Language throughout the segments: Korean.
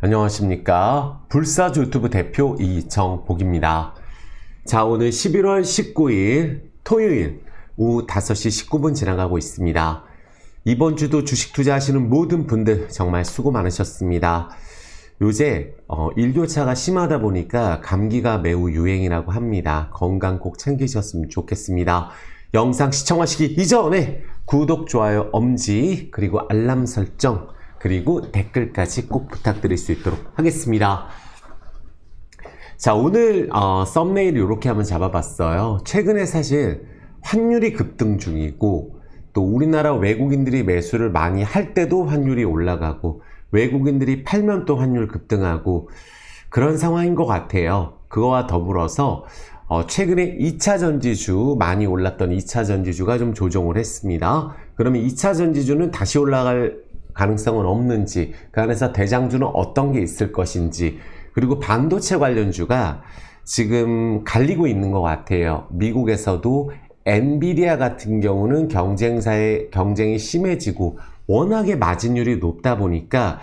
안녕하십니까. 불사조 유튜브 대표 이정복입니다. 자, 오늘 11월 19일 토요일 오후 5시 19분 지나가고 있습니다. 이번 주도 주식 투자하시는 모든 분들 정말 수고 많으셨습니다. 요새 일교차가 심하다 보니까 감기가 매우 유행이라고 합니다. 건강 꼭 챙기셨으면 좋겠습니다. 영상 시청하시기 이전에 구독, 좋아요, 엄지, 그리고 알람 설정, 그리고 댓글까지 꼭 부탁드릴 수 있도록 하겠습니다. 자, 오늘 썸네일을 이렇게 한번 잡아봤어요. 최근에 사실 환율이 급등 중이고, 또 우리나라 외국인들이 매수를 많이 할 때도 환율이 올라가고, 외국인들이 팔면 또 환율 급등하고, 그런 상황인 것 같아요. 그거와 더불어서 최근에 2차 전지주, 많이 올랐던 2차 전지주가 좀 조정을 했습니다. 그러면 2차 전지주는 다시 올라갈 가능성은 없는지, 그 안에서 대장주는 어떤 게 있을 것인지, 그리고 반도체 관련주가 지금 갈리고 있는 것 같아요. 미국에서도 엔비디아 같은 경우는 경쟁이 심해지고 워낙에 마진율이 높다 보니까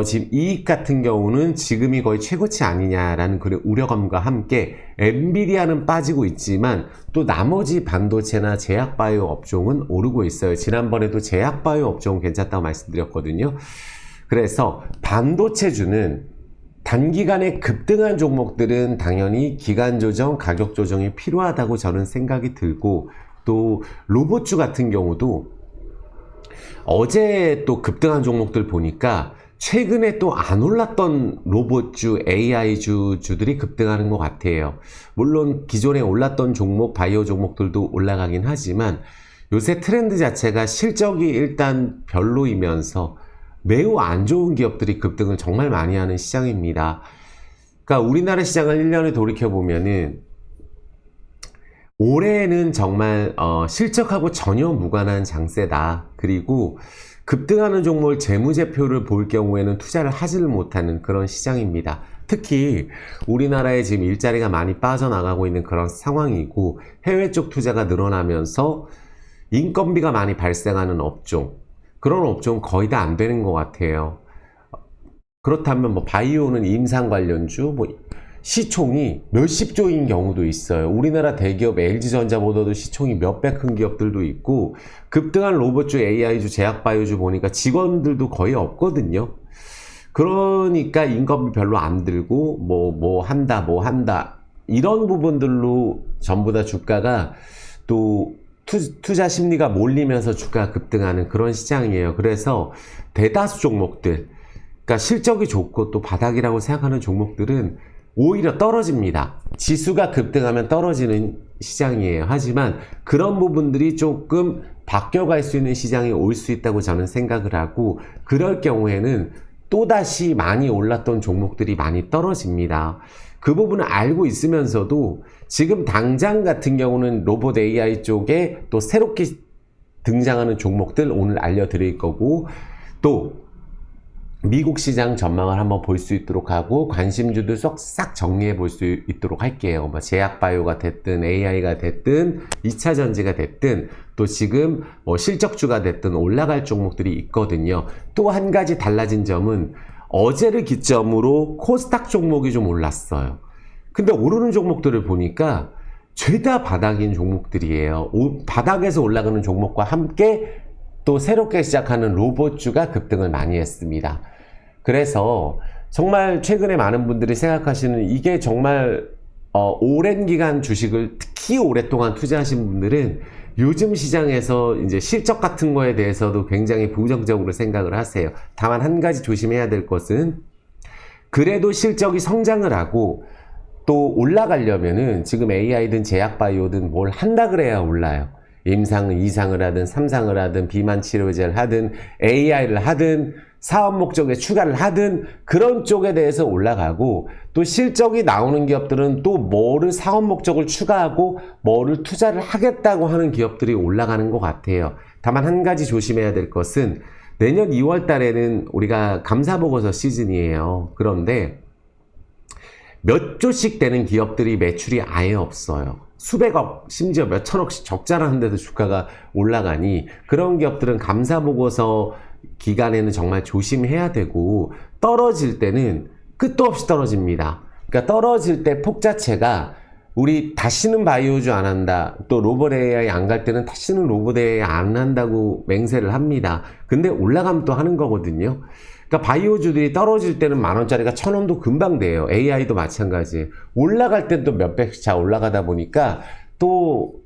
지금 이익 같은 경우는 지금이 거의 최고치 아니냐라는 그런 우려감과 함께 엔비디아는 빠지고 있지만 또 나머지 반도체나 제약바이오 업종은 오르고 있어요. 지난번에도 제약바이오 업종은 괜찮다고 말씀드렸거든요. 그래서 반도체주는 단기간에 급등한 종목들은 당연히 기간 조정, 가격 조정이 필요하다고 저는 생각이 들고, 또 로봇주 같은 경우도 어제 또 급등한 종목들 보니까 최근에 또 안 올랐던 로봇주, AI주들이 급등하는 것 같아요. 물론 기존에 올랐던 종목, 바이오 종목들도 올라가긴 하지만 요새 트렌드 자체가 실적이 일단 별로이면서 매우 안 좋은 기업들이 급등을 정말 많이 하는 시장입니다. 그러니까 우리나라 시장을 1년에 돌이켜보면은 올해는 정말 실적하고 전혀 무관한 장세다. 그리고 급등하는 종목을 재무제표를 볼 경우에는 투자를 하지를 못하는 그런 시장입니다. 특히 우리나라에 지금 일자리가 많이 빠져나가고 있는 그런 상황이고, 해외 쪽 투자가 늘어나면서 인건비가 많이 발생하는 업종, 그런 업종은 거의 다 안 되는 것 같아요. 그렇다면 뭐 바이오는 임상 관련주, 시총이 몇십조인 경우도 있어요. 우리나라 대기업 LG전자보다도 시총이 몇백 큰 기업들도 있고, 급등한 로봇주, AI주, 제약바이오주 보니까 직원들도 거의 없거든요. 그러니까 인건비 별로 안 들고 뭐 한다 이런 부분들로 전부 다 주가가 또 투자 심리가 몰리면서 주가가 급등하는 그런 시장이에요. 그래서 대다수 종목들, 그러니까 실적이 좋고 또 바닥이라고 생각하는 종목들은 오히려 떨어집니다. 지수가 급등하면 떨어지는 시장이에요. 하지만 그런 부분들이 조금 바뀌어갈 수 있는 시장이 올 수 있다고 저는 생각을 하고, 그럴 경우에는 또다시 많이 올랐던 종목들이 많이 떨어집니다. 그 부분을 알고 있으면서도 지금 당장 같은 경우는 로봇 AI 쪽에 또 새롭게 등장하는 종목들 오늘 알려드릴 거고, 또 미국 시장 전망을 한번 볼 수 있도록 하고, 관심주들 싹 정리해 볼 수 있도록 할게요. 뭐 제약바이오가 됐든 AI가 됐든 2차 전지가 됐든 또 지금 뭐 실적주가 됐든 올라갈 종목들이 있거든요. 또 한 가지 달라진 점은 어제를 기점으로 코스닥 종목이 좀 올랐어요. 근데 오르는 종목들을 보니까 죄다 바닥인 종목들이에요. 바닥에서 올라가는 종목과 함께 또 새롭게 시작하는 로봇주가 급등을 많이 했습니다. 그래서 정말 최근에 많은 분들이 생각하시는, 이게 정말 오랜 기간 주식을 특히 오랫동안 투자하신 분들은 요즘 시장에서 이제 실적 같은 거에 대해서도 굉장히 부정적으로 생각을 하세요. 다만 한 가지 조심해야 될 것은, 그래도 실적이 성장을 하고 또 올라가려면은 지금 AI든 제약바이오든 뭘 한다 그래야 올라요. 임상은 2상을 하든 3상을 하든 비만 치료제를 하든 AI를 하든 사업 목적에 추가를 하든 그런 쪽에 대해서 올라가고, 또 실적이 나오는 기업들은 또 뭐를 사업 목적을 추가하고 뭐를 투자를 하겠다고 하는 기업들이 올라가는 것 같아요. 다만 한 가지 조심해야 될 것은, 내년 2월 달에는 우리가 감사보고서 시즌이에요. 그런데 몇 조씩 되는 기업들이 매출이 아예 없어요. 수백억, 심지어 몇천억씩 적자를 하는데도 주가가 올라가니, 그런 기업들은 감사보고서 기간에는 정말 조심해야 되고, 떨어질 때는 끝도 없이 떨어집니다. 그러니까 떨어질 때 폭 자체가 우리 다시는 바이오주 안 한다, 또 로봇 AI 안 갈 때는 다시는 로봇 AI 안 한다고 맹세를 합니다. 근데 올라가면 또 하는 거거든요. 그러니까 바이오주들이 떨어질 때는 10,000원짜리가 1,000원도 금방 돼요. AI도 마찬가지. 올라갈 땐 또 몇백씩 차 올라가다 보니까 또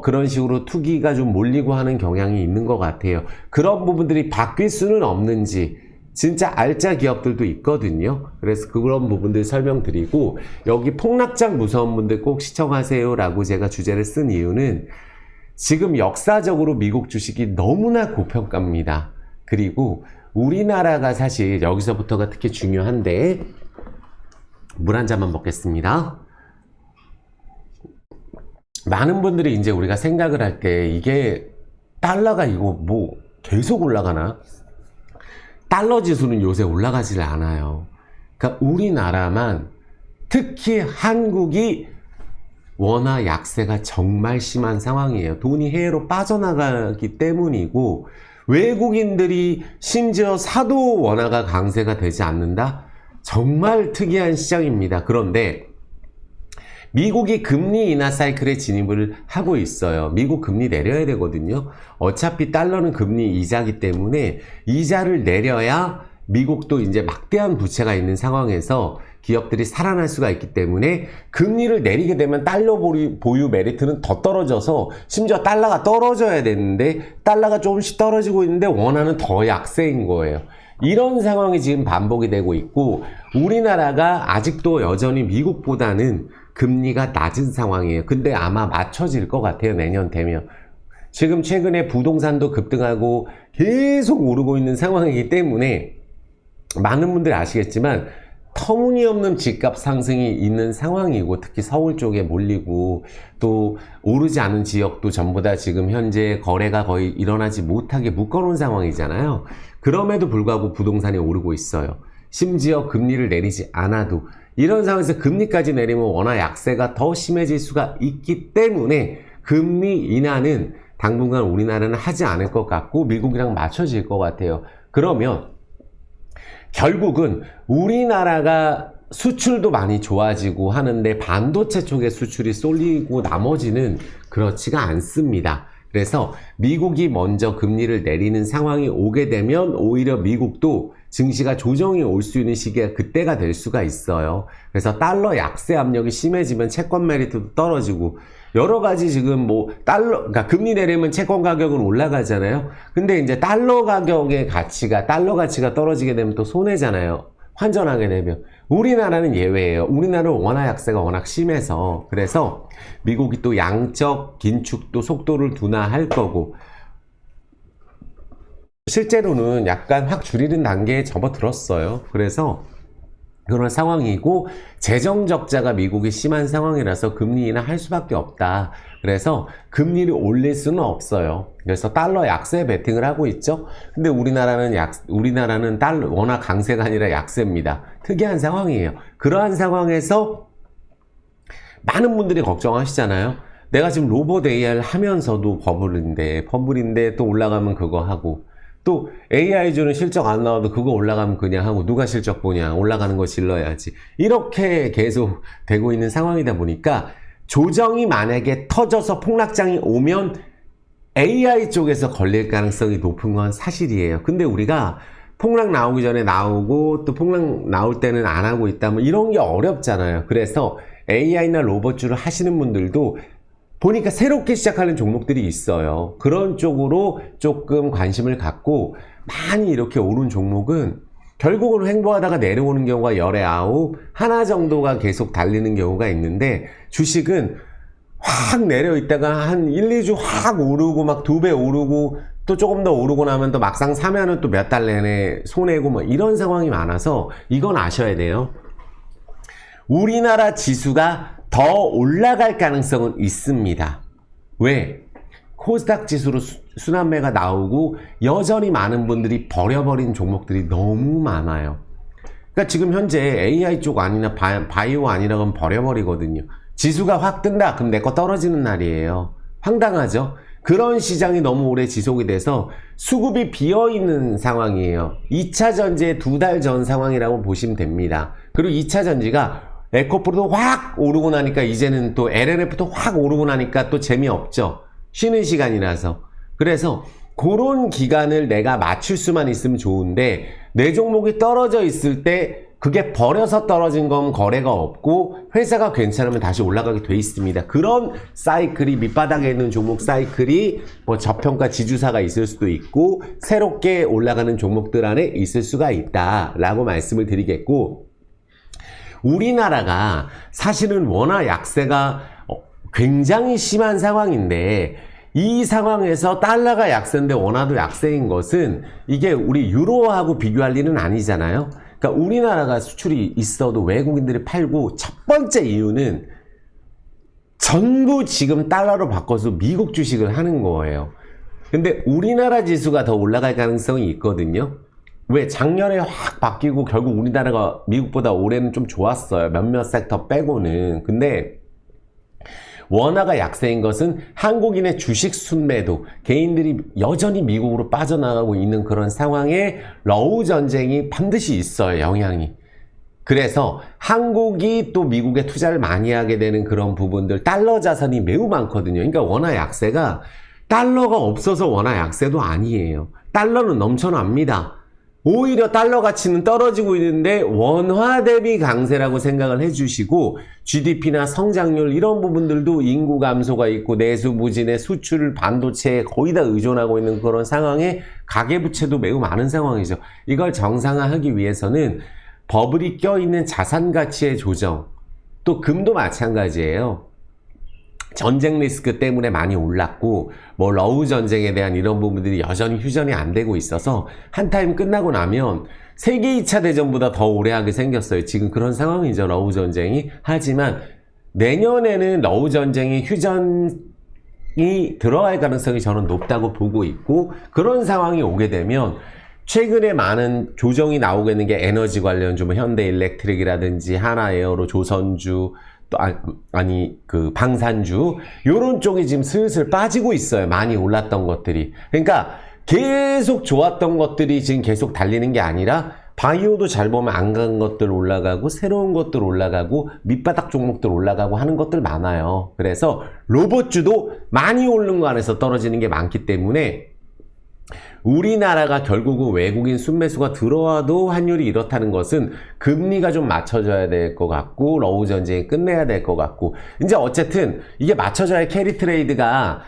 그런 식으로 투기가 좀 몰리고 하는 경향이 있는 것 같아요. 그런 부분들이 바뀔 수는 없는지 진짜 알짜 기업들도 있거든요. 그래서 그런 부분들 설명드리고, 여기 폭락장 무서운 분들 꼭 시청하세요 라고 제가 주제를 쓴 이유는 지금 역사적으로 미국 주식이 너무나 고평가입니다. 그리고 우리나라가 사실 여기서부터가 특히 중요한데, 물 한 잔만 먹겠습니다. 많은 분들이 이제 우리가 생각을 할 때 이게 달러가 이거 뭐 계속 올라가나? 달러 지수는 요새 올라가질 않아요. 그러니까 우리나라만, 특히 한국이 원화 약세가 정말 심한 상황이에요. 돈이 해외로 빠져나가기 때문이고, 외국인들이 심지어 사도 원화가 강세가 되지 않는다? 정말 특이한 시장입니다. 그런데 미국이 금리 인하 사이클에 진입을 하고 있어요. 미국 금리 내려야 되거든요. 어차피 달러는 금리 이자기 때문에 이자를 내려야 미국도 이제 막대한 부채가 있는 상황에서 기업들이 살아날 수가 있기 때문에 금리를 내리게 되면 달러 보유 메리트는 더 떨어져서 심지어 달러가 떨어져야 되는데 달러가 조금씩 떨어지고 있는데 원화는 더 약세인 거예요. 이런 상황이 지금 반복이 되고 있고, 우리나라가 아직도 여전히 미국보다는 금리가 낮은 상황이에요. 근데 아마 맞춰질 것 같아요, 내년 되면. 지금 최근에 부동산도 급등하고 계속 오르고 있는 상황이기 때문에 많은 분들이 아시겠지만 터무니없는 집값 상승이 있는 상황이고, 특히 서울 쪽에 몰리고 또 오르지 않은 지역도 전부 다 지금 현재 거래가 거의 일어나지 못하게 묶어놓은 상황이잖아요. 그럼에도 불구하고 부동산이 오르고 있어요. 심지어 금리를 내리지 않아도. 이런 상황에서 금리까지 내리면 원화 약세가 더 심해질 수가 있기 때문에 금리 인하는 당분간 우리나라는 하지 않을 것 같고 미국이랑 맞춰질 것 같아요. 그러면 결국은 우리나라가 수출도 많이 좋아지고 하는데 반도체 쪽에 수출이 쏠리고 나머지는 그렇지가 않습니다. 그래서 미국이 먼저 금리를 내리는 상황이 오게 되면 오히려 미국도 증시가 조정이 올 수 있는 시기가 그때가 될 수가 있어요. 그래서 달러 약세 압력이 심해지면 채권 메리트도 떨어지고 여러 가지 지금 뭐 그러니까 금리 내리면 채권 가격은 올라가잖아요. 근데 이제 달러 가격의 가치가, 달러 가치가 떨어지게 되면 또 손해잖아요. 환전하게 되면. 우리나라는 예외예요. 우리나라는 원화 약세가 워낙 심해서. 그래서 미국이 또 양적 긴축도 속도를 둔화할 거고, 실제로는 약간 확 줄이는 단계에 접어들었어요. 그래서 그런 상황이고, 재정 적자가 미국이 심한 상황이라서 금리 인하 할 수밖에 없다. 그래서 금리를 올릴 수는 없어요. 그래서 달러 약세 베팅을 하고 있죠. 근데 우리나라는 달러 워낙 강세가 아니라 약세입니다. 특이한 상황이에요. 그러한 상황에서 많은 분들이 걱정하시잖아요. 내가 지금 로봇 AI를 하면서도 버블인데 또 올라가면 그거 하고, 또 AI주는 실적 안 나와도 그거 올라가면 그냥 하고, 누가 실적 보냐, 올라가는 거 질러야지, 이렇게 계속 되고 있는 상황이다 보니까 조정이 만약에 터져서 폭락장이 오면 AI 쪽에서 걸릴 가능성이 높은 건 사실이에요. 근데 우리가 폭락 나오기 전에 나오고 또 폭락 나올 때는 안 하고 있다면 이런 게 어렵잖아요. 그래서 AI나 로봇주를 하시는 분들도 보니까 새롭게 시작하는 종목들이 있어요. 그런 쪽으로 조금 관심을 갖고, 많이 이렇게 오른 종목은 결국은 횡보하다가 내려오는 경우가 열에 아홉, 하나 정도가 계속 달리는 경우가 있는데, 주식은 확 내려 있다가 한 1, 2주 확 오르고 막 2배 오르고 또 조금 더 오르고 나면 또 막상 사면은 또 몇 달 내내 손해고 뭐 이런 상황이 많아서 이건 아셔야 돼요. 우리나라 지수가 더 올라갈 가능성은 있습니다. 왜? 코스닥 지수로 순환매가 나오고 여전히 많은 분들이 버려버린 종목들이 너무 많아요. 그러니까 지금 현재 AI 쪽 아니나 바이오 아니라고 하면 버려버리거든요. 지수가 확 뜬다? 그럼 내 거 떨어지는 날이에요. 황당하죠? 그런 시장이 너무 오래 지속이 돼서 수급이 비어있는 상황이에요. 2차 전지의 2달 전 상황이라고 보시면 됩니다. 그리고 2차 전지가 에코프로도 확 오르고 나니까 이제는 또 LNF도 확 오르고 나니까 또 재미없죠. 쉬는 시간이라서. 그래서 그런 기간을 내가 맞출 수만 있으면 좋은데 내 종목이 떨어져 있을 때 그게 버려서 떨어진 건 거래가 없고 회사가 괜찮으면 다시 올라가게 돼 있습니다. 그런 사이클이 밑바닥에 있는 종목 사이클이 뭐 저평가 지주사가 있을 수도 있고 새롭게 올라가는 종목들 안에 있을 수가 있다라고 말씀을 드리겠고, 우리나라가 사실은 워낙 약세가 굉장히 심한 상황인데 이 상황에서 달러가 약세인데 원화도 약세인 것은 이게 우리 유로하고 비교할 일은 아니잖아요. 그러니까 우리나라가 수출이 있어도 외국인들이 팔고, 첫 번째 이유는 전부 지금 달러로 바꿔서 미국 주식을 하는 거예요. 근데 우리나라 지수가 더 올라갈 가능성이 있거든요. 왜? 작년에 확 바뀌고 결국 우리나라가 미국보다 올해는 좀 좋았어요. 몇몇 섹터 빼고는. 근데 원화가 약세인 것은 한국인의 주식 순매도, 개인들이 여전히 미국으로 빠져나가고 있는 그런 상황에 러우 전쟁이 반드시 있어요, 영향이. 그래서 한국이 또 미국에 투자를 많이 하게 되는 그런 부분들, 달러 자산이 매우 많거든요. 그러니까 원화 약세가 달러가 없어서 원화 약세도 아니에요. 달러는 넘쳐납니다. 오히려 달러 가치는 떨어지고 있는데 원화 대비 강세라고 생각을 해주시고, GDP나 성장률 이런 부분들도 인구 감소가 있고 내수 부진에 수출 반도체에 거의 다 의존하고 있는 그런 상황에 가계부채도 매우 많은 상황이죠. 이걸 정상화하기 위해서는 버블이 껴있는 자산 가치의 조정, 또 금도 마찬가지예요. 전쟁 리스크 때문에 많이 올랐고 뭐 러우 전쟁에 대한 이런 부분들이 여전히 휴전이 안 되고 있어서 한 타임 끝나고 나면 세계 2차 대전보다 더 오래 하게 생겼어요. 지금 그런 상황이죠, 러우 전쟁이. 하지만 내년에는 러우 전쟁이 휴전이 들어갈 가능성이 저는 높다고 보고 있고, 그런 상황이 오게 되면 최근에 많은 조정이 나오고 있는 게 에너지 관련주, 뭐 현대일렉트릭이라든지 하나에어로, 조선주, 또 그 방산주, 요런 쪽이 지금 슬슬 빠지고 있어요. 많이 올랐던 것들이. 그러니까 계속 좋았던 것들이 지금 계속 달리는 게 아니라 바이오도 잘 보면 안 간 것들 올라가고 새로운 것들 올라가고 밑바닥 종목들 올라가고 하는 것들 많아요. 그래서 로봇주도 많이 오른 거 안에서 떨어지는 게 많기 때문에 우리나라가 결국은 외국인 순매수가 들어와도 환율이 이렇다는 것은 금리가 좀 맞춰져야 될 것 같고, 러우 전쟁이 끝내야 될 것 같고, 이제 어쨌든 이게 맞춰져야 캐리 트레이드가,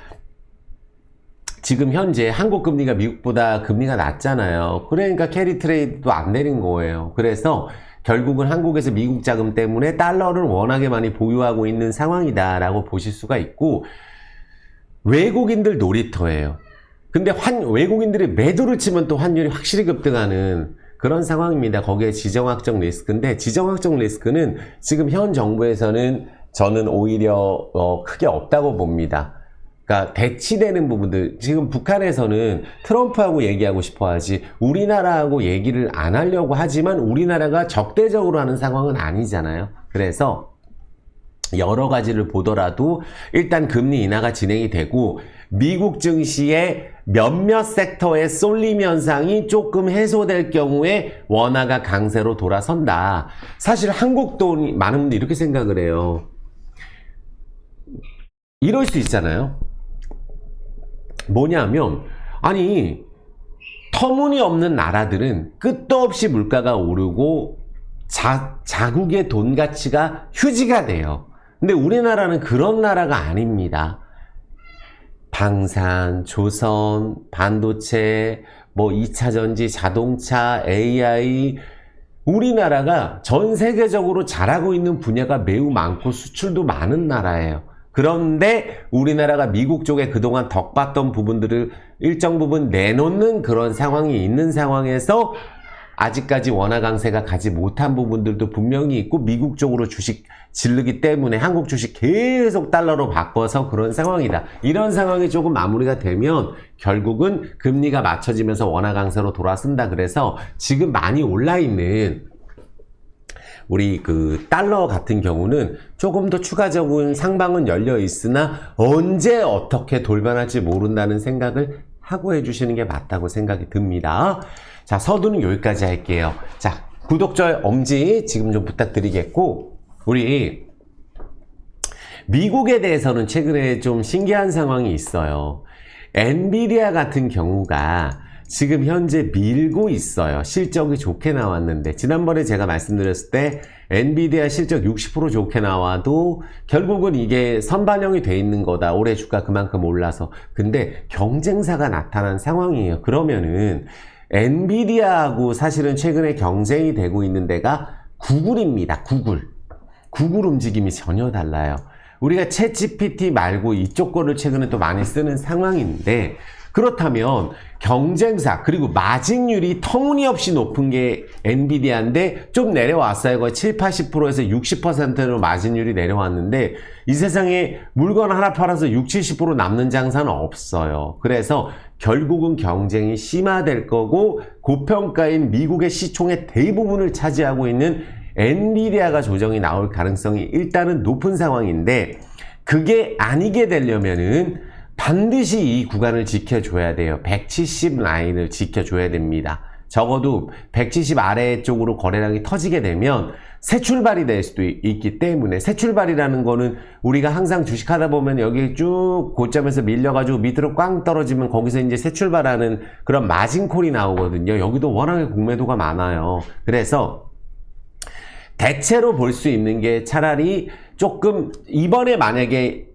지금 현재 한국 금리가 미국보다 금리가 낮잖아요. 그러니까 캐리 트레이드도 안 되는 거예요. 그래서 결국은 한국에서 미국 자금 때문에 달러를 워낙에 많이 보유하고 있는 상황이다라고 보실 수가 있고, 외국인들 놀이터예요. 근데 외국인들이 매도를 치면 또 환율이 확실히 급등하는 그런 상황입니다. 거기에 지정학적 리스크인데, 지정학적 리스크는 지금 현 정부에서는 저는 오히려 크게 없다고 봅니다. 그러니까 대치되는 부분들, 지금 북한에서는 트럼프하고 얘기하고 싶어 하지 우리나라하고 얘기를 안 하려고 하지만 우리나라가 적대적으로 하는 상황은 아니잖아요. 그래서 여러 가지를 보더라도 일단 금리 인하가 진행이 되고 미국 증시의 몇몇 섹터의 쏠림 현상이 조금 해소될 경우에 원화가 강세로 돌아선다. 사실 한국도 많은 분들이 이렇게 생각을 해요. 이럴 수 있잖아요. 뭐냐면, 아니 터무니없는 나라들은 끝도 없이 물가가 오르고 자국의 돈 가치가 휴지가 돼요. 근데 우리나라는 그런 나라가 아닙니다. 방산, 조선, 반도체, 뭐 2차 전지, 자동차, AI, 우리나라가 전 세계적으로 잘하고 있는 분야가 매우 많고 수출도 많은 나라예요. 그런데 우리나라가 미국 쪽에 그동안 덕봤던 부분들을 일정 부분 내놓는 그런 상황이 있는 상황에서 아직까지 원화 강세가 가지 못한 부분들도 분명히 있고, 미국 쪽으로 주식 지르기 때문에 한국 주식 계속 달러로 바꿔서 그런 상황이다. 이런 상황이 조금 마무리가 되면 결국은 금리가 맞춰지면서 원화 강세로 돌아선다. 그래서 지금 많이 올라있는 우리 그 달러 같은 경우는 조금 더 추가적인 상방은 열려 있으나 언제 어떻게 돌변할지 모른다는 생각을 하고 해주시는 게 맞다고 생각이 듭니다. 자, 서두는 여기까지 할게요. 자, 구독, 좋아요, 엄지 지금 좀 부탁드리겠고, 우리 미국에 대해서는 최근에 좀 신기한 상황이 있어요. 엔비디아 같은 경우가 지금 현재 밀고 있어요. 실적이 좋게 나왔는데, 지난번에 제가 말씀드렸을 때 엔비디아 실적 60% 좋게 나와도 결국은 이게 선반영이 돼 있는 거다. 올해 주가 그만큼 올라서. 근데 경쟁사가 나타난 상황이에요. 그러면은 엔비디아하고 사실은 최근에 경쟁이 되고 있는 데가 구글입니다. 구글 움직임이 전혀 달라요. 우리가 챗GPT 말고 이쪽 거를 최근에 또 많이 쓰는 상황인데, 그렇다면 경쟁사 그리고 마진율이 터무니없이 높은 게 엔비디아인데 좀 내려왔어요. 거의 7, 80%에서 60%로 마진율이 내려왔는데, 이 세상에 물건 하나 팔아서 60, 70% 남는 장사는 없어요. 그래서 결국은 경쟁이 심화될 거고, 고평가인 미국의 시총의 대부분을 차지하고 있는 엔비디아가 조정이 나올 가능성이 일단은 높은 상황인데, 그게 아니게 되려면은 반드시 이 구간을 지켜줘야 돼요. 170 라인을 지켜줘야 됩니다. 적어도 170 아래 쪽으로 거래량이 터지게 되면 새 출발이 될 수도 있기 때문에, 새 출발이라는 거는 우리가 항상 주식하다 보면 여기 쭉 고점에서 밀려가지고 밑으로 꽝 떨어지면 거기서 이제 새 출발하는 그런 마진콜이 나오거든요. 여기도 워낙에 공매도가 많아요. 그래서 대체로 볼 수 있는 게 차라리 조금 이번에 만약에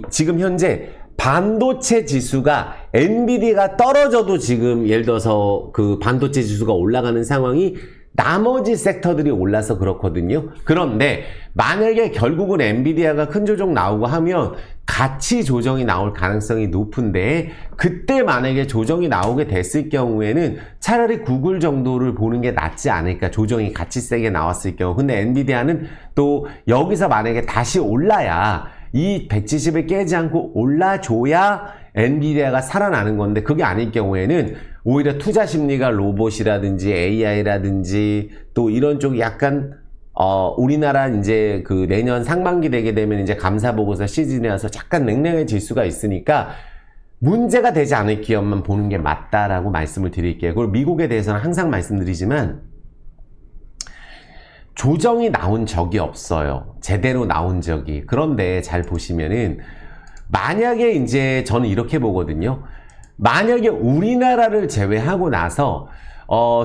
지금 현재 반도체 지수가 엔비디아가 떨어져도 지금 예를 들어서 그 반도체 지수가 올라가는 상황이 나머지 섹터들이 올라서 그렇거든요. 그런데 만약에 결국은 엔비디아가 큰 조정 나오고 하면 같이 조정이 나올 가능성이 높은데, 그때 만약에 조정이 나오게 됐을 경우에는 차라리 구글 정도를 보는 게 낫지 않을까. 조정이 같이 세게 나왔을 경우. 근데 엔비디아는 또 여기서 만약에 다시 올라야, 이 170을 깨지 않고 올라줘야 엔비디아가 살아나는 건데, 그게 아닐 경우에는 오히려 투자 심리가 로봇이라든지 AI라든지 또 이런 쪽 약간 우리나라 이제 그 내년 상반기 되게 되면 이제 감사보고서 시즌이라서 약간 냉랭해질 수가 있으니까 문제가 되지 않을 기업만 보는 게 맞다라고 말씀을 드릴게요. 그리고 미국에 대해서는 항상 말씀드리지만 조정이 나온 적이 없어요. 제대로 나온 적이. 그런데 잘 보시면은 만약에 이제 저는 이렇게 보거든요. 만약에 우리나라를 제외하고 나서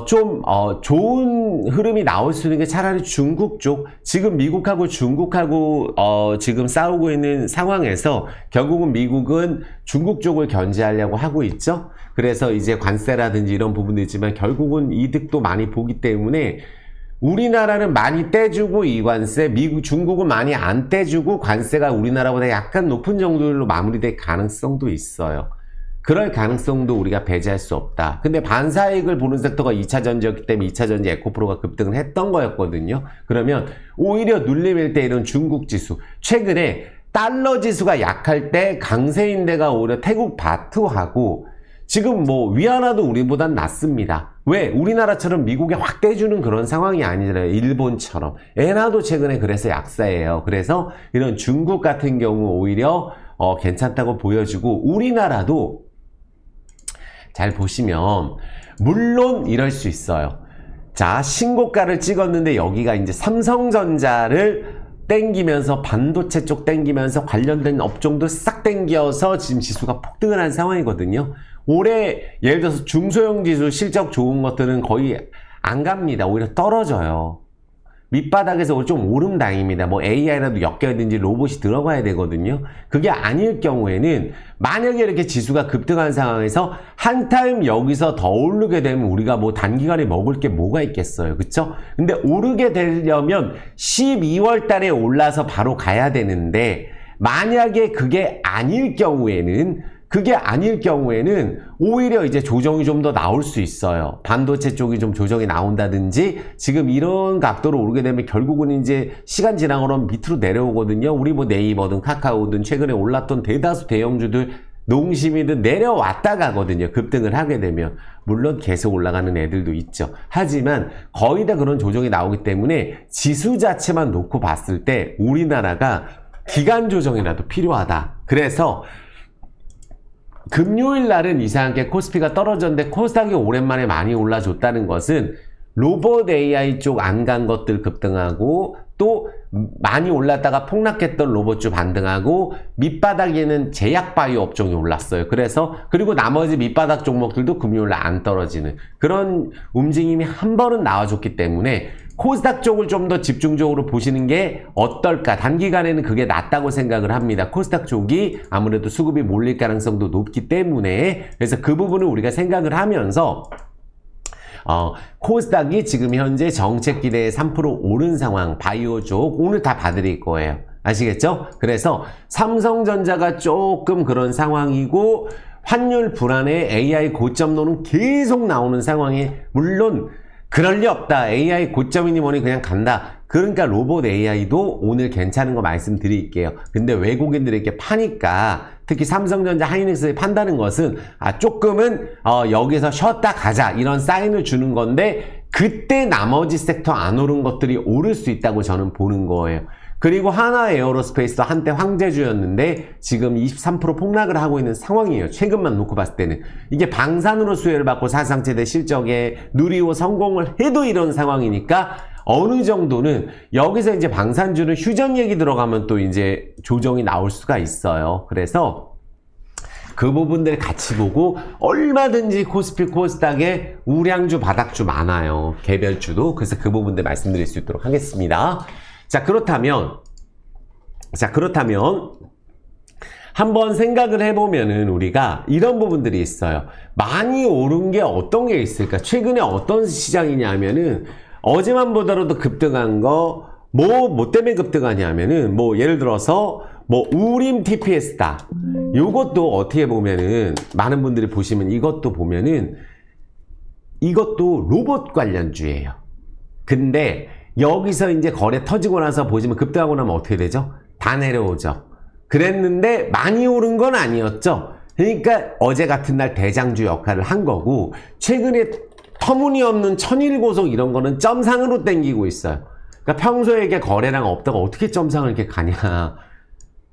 좋은 흐름이 나올 수 있는 게 차라리 중국 쪽, 지금 미국하고 중국하고 지금 싸우고 있는 상황에서 결국은 미국은 중국 쪽을 견제하려고 하고 있죠. 그래서 이제 관세라든지 이런 부분도 있지만 결국은 이득도 많이 보기 때문에 우리나라는 많이 떼주고 이 관세, 중국은 많이 안 떼주고 관세가 우리나라보다 약간 높은 정도로 마무리될 가능성도 있어요. 그럴 가능성도 우리가 배제할 수 없다. 근데 반사이익을 보는 섹터가 2차전지였기 때문에 2차전지 에코프로가 급등을 했던 거였거든요. 그러면 오히려 눌림일 때 이런 중국 지수, 최근에 달러 지수가 약할 때 강세인 데가 오히려 태국 바트하고 지금 뭐 위안화도 우리보단 낫습니다. 왜? 우리나라처럼 미국에 확 떼주는 그런 상황이 아니잖아요. 일본처럼. 엔화도 최근에 그래서 약세예요. 그래서 이런 중국 같은 경우 오히려 괜찮다고 보여지고, 우리나라도 잘 보시면 물론 이럴 수 있어요. 자, 신고가를 찍었는데 여기가 이제 삼성전자를 땡기면서 반도체 쪽 땡기면서 관련된 업종도 싹 땡겨서 지금 지수가 폭등을 한 상황이거든요. 올해 예를 들어서 중소형 지수 실적 좋은 것들은 거의 안 갑니다. 오히려 떨어져요. 밑바닥에서 좀 오름당입니다. 뭐 AI라도 엮여야든지 로봇이 들어가야 되거든요. 그게 아닐 경우에는 만약에 이렇게 지수가 급등한 상황에서 한타임 여기서 더 오르게 되면 우리가 뭐 단기간에 먹을 게 뭐가 있겠어요. 그쵸? 근데 오르게 되려면 12월 달에 올라서 바로 가야 되는데, 만약에 그게 아닐 경우에는 오히려 이제 조정이 좀 더 나올 수 있어요. 반도체 쪽이 좀 조정이 나온다든지, 지금 이런 각도로 오르게 되면 결국은 이제 시간 지나고 나면 밑으로 내려오거든요. 우리 뭐 네이버든 카카오든 최근에 올랐던 대다수 대형주들 농심이든 내려왔다 가거든요. 급등을 하게 되면. 물론 계속 올라가는 애들도 있죠. 하지만 거의 다 그런 조정이 나오기 때문에 지수 자체만 놓고 봤을 때 우리나라가 기간 조정이라도 필요하다. 그래서 금요일 날은 이상하게 코스피가 떨어졌는데 코스닥이 오랜만에 많이 올라줬다는 것은 로봇 AI 쪽 안 간 것들 급등하고 또 많이 올랐다가 폭락했던 로봇주 반등하고 밑바닥에는 제약바이오 업종이 올랐어요. 그리고 나머지 밑바닥 종목들도 금요일날 안 떨어지는 그런 움직임이 한 번은 나와줬기 때문에 코스닥 쪽을 좀 더 집중적으로 보시는 게 어떨까. 단기간에는 그게 낫다고 생각을 합니다. 코스닥 쪽이 아무래도 수급이 몰릴 가능성도 높기 때문에 그래서 그 부분을 우리가 생각을 하면서 코스닥이 지금 현재 정책 기대에 3% 오른 상황, 바이오 쪽 오늘 다 봐드릴 거예요. 아시겠죠? 그래서 삼성전자가 조금 그런 상황이고 환율 불안에 AI 고점론은 계속 나오는 상황에 물론 그럴 리 없다. AI 고점이니 뭐니 그냥 간다. 그러니까 로봇 AI도 오늘 괜찮은 거 말씀드릴게요. 근데 외국인들에게 파니까 특히 삼성전자 하이닉스에 판다는 것은 조금은 여기서 쉬었다 가자 이런 사인을 주는 건데 그때 나머지 섹터 안 오른 것들이 오를 수 있다고 저는 보는 거예요. 그리고 하나 에어로스페이스도 한때 황제주였는데 지금 23% 폭락을 하고 있는 상황이에요. 최근만 놓고 봤을 때는. 이게 방산으로 수혜를 받고 사상 최대 실적에 누리호 성공을 해도 이런 상황이니까 어느 정도는 여기서 이제 방산주는 휴전 얘기 들어가면 또 이제 조정이 나올 수가 있어요. 그래서 그 부분들 같이 보고 얼마든지 코스피 코스닥에 우량주 바닥주 많아요. 개별주도. 그래서 그 부분들 말씀드릴 수 있도록 하겠습니다. 자, 그렇다면 한번 생각을 해보면은 우리가 이런 부분들이 있어요. 많이 오른 게 어떤 게 있을까? 최근에 어떤 시장이냐면은 어제만 보더라도 급등한 거, 뭐 때문에 급등하냐면은 예를 들어서 우림 TPS다. 요것도 어떻게 보면은 많은 분들이 보시면 이것도 보면은 이것도 로봇 관련주예요. 근데 여기서 이제 거래 터지고 나서 보시면 급등하고 나면 어떻게 되죠? 다 내려오죠. 그랬는데 많이 오른 건 아니었죠. 그러니까 어제 같은 날 대장주 역할을 한 거고 최근에 터무니없는 천일고속 이런 거는 점상으로 땡기고 있어요. 그러니까 평소에 이게 거래량 없다가 어떻게 점상을 이렇게 가냐.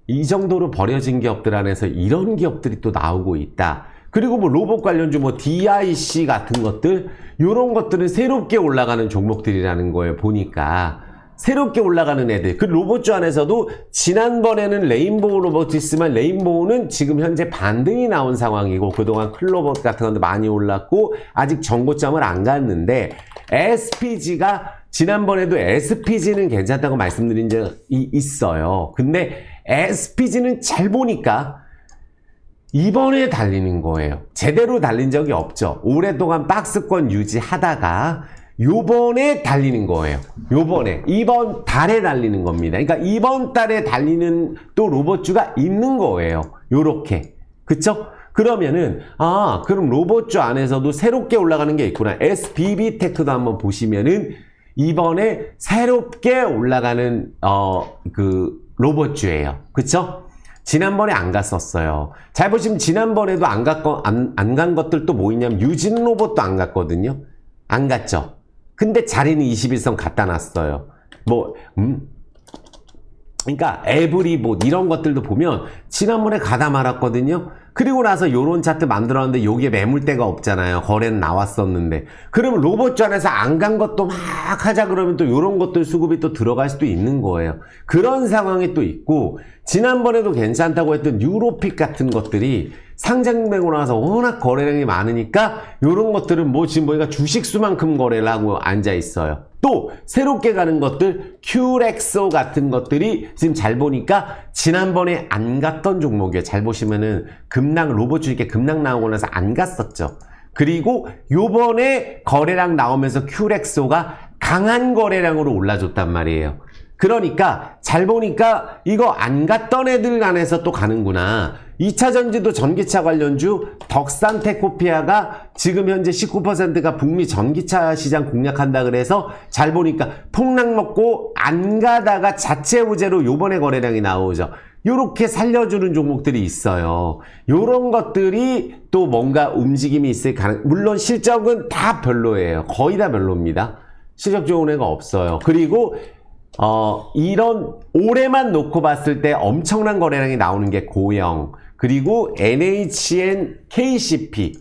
이 정도로 버려진 기업들 안에서 이런 기업들이 또 나오고 있다. 그리고 로봇 관련주 DIC 같은 것들 요런 것들은 새롭게 올라가는 종목들이라는 거예요. 보니까 새롭게 올라가는 애들. 그 로봇주 안에서도 지난번에는 레인보우 로봇이 있으면 레인보우는 지금 현재 반등이 나온 상황이고 그동안 클로봇 같은 건데 많이 올랐고 아직 정고점을 안 갔는데 SPG가 지난번에도 SPG는 괜찮다고 말씀드린 적이 있어요. 근데 SPG는 잘 보니까 이번에 달리는 거예요. 제대로 달린 적이 없죠. 오랫동안 박스권 유지하다가 요번에 달리는 거예요. 이번 달에 달리는 겁니다. 그러니까 이번 달에 달리는 또 로봇주가 있는 거예요. 요렇게. 그쵸? 그러면은 그럼 로봇주 안에서도 새롭게 올라가는 게 있구나. SBB테크도 한번 보시면은 이번에 새롭게 올라가는 그 로봇주예요. 그쵸? 지난번에 안 갔었어요. 잘 보시면 지난번에도 안 간 것들 또 있냐면 유진 로봇도 안 갔거든요. 안 갔죠. 근데 자리는 21선 갖다 놨어요. 그러니까 에브리봇 이런 것들도 보면 지난번에 가다 말았거든요. 그리고 나서 요런 차트 만들었는데 요게 매물대가 없잖아요. 거래는 나왔었는데. 그러면 로봇주 안에서 안 간 것도 막 하자 그러면 또 요런 것들 수급이 또 들어갈 수도 있는 거예요. 그런 상황이 또 있고 지난번에도 괜찮다고 했던 유로픽 같은 것들이 상장되고 나서 워낙 거래량이 많으니까 요런 것들은 지금 보니까 주식수만큼 거래를 하고 앉아 있어요. 또 새롭게 가는 것들 큐렉소 같은 것들이 지금 잘 보니까 지난번에 안 갔던 종목이에요. 잘 보시면은 로봇주 이렇게 급락 나오고 나서 안 갔었죠. 그리고 요번에 거래량 나오면서 큐렉소가 강한 거래량으로 올라줬단 말이에요. 그러니까 잘 보니까 이거 안 갔던 애들 안에서 또 가는구나. 2차전지도 전기차 관련주 덕산테코피아가 지금 현재 19%가 북미 전기차 시장 공략한다 그래서 잘 보니까 폭락 먹고 안 가다가 자체 우제로 요번에 거래량이 나오죠. 요렇게 살려주는 종목들이 있어요. 요런 것들이 또 뭔가 움직임이 있을 물론 실적은 다 별로예요. 거의 다 별로입니다. 실적 좋은 애가 없어요. 그리고 이런 올해만 놓고 봤을 때 엄청난 거래량이 나오는 게 고영, 그리고 NHN KCP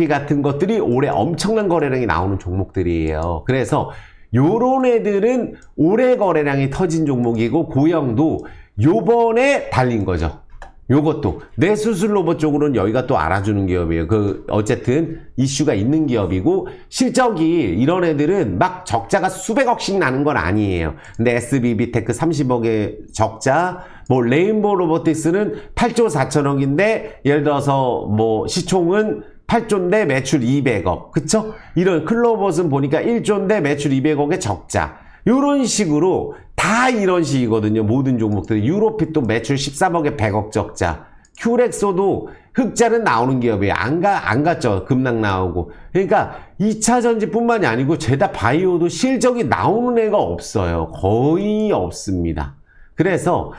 같은 것들이 올해 엄청난 거래량이 나오는 종목들이에요. 그래서 요런 애들은 올해 거래량이 터진 종목이고, 고영도 요번에 달린 거죠. 요것도 뇌수술 로봇 쪽으로는 여기가 또 알아주는 기업이에요. 어쨌든 이슈가 있는 기업이고, 실적이 이런 애들은 막 적자가 수백억씩 나는 건 아니에요. 근데 SBB테크 30억의 적자, 뭐 레인보우 로보틱스는 8조 4천억인데 예를 들어서 뭐 시총은 8조인데 매출 200억, 그쵸? 이런 클로봇은 보니까 1조인데 매출 200억의 적자. 이런 식으로 다 이런 식이거든요. 모든 종목들이. 유로핏도 매출 13억에 100억 적자. 큐렉소도 흑자는 나오는 기업이에요. 안 갔죠. 급락 나오고. 그러니까 2차 전지뿐만이 아니고 제다 바이오도 실적이 나오는 애가 없어요. 거의 없습니다. 그래서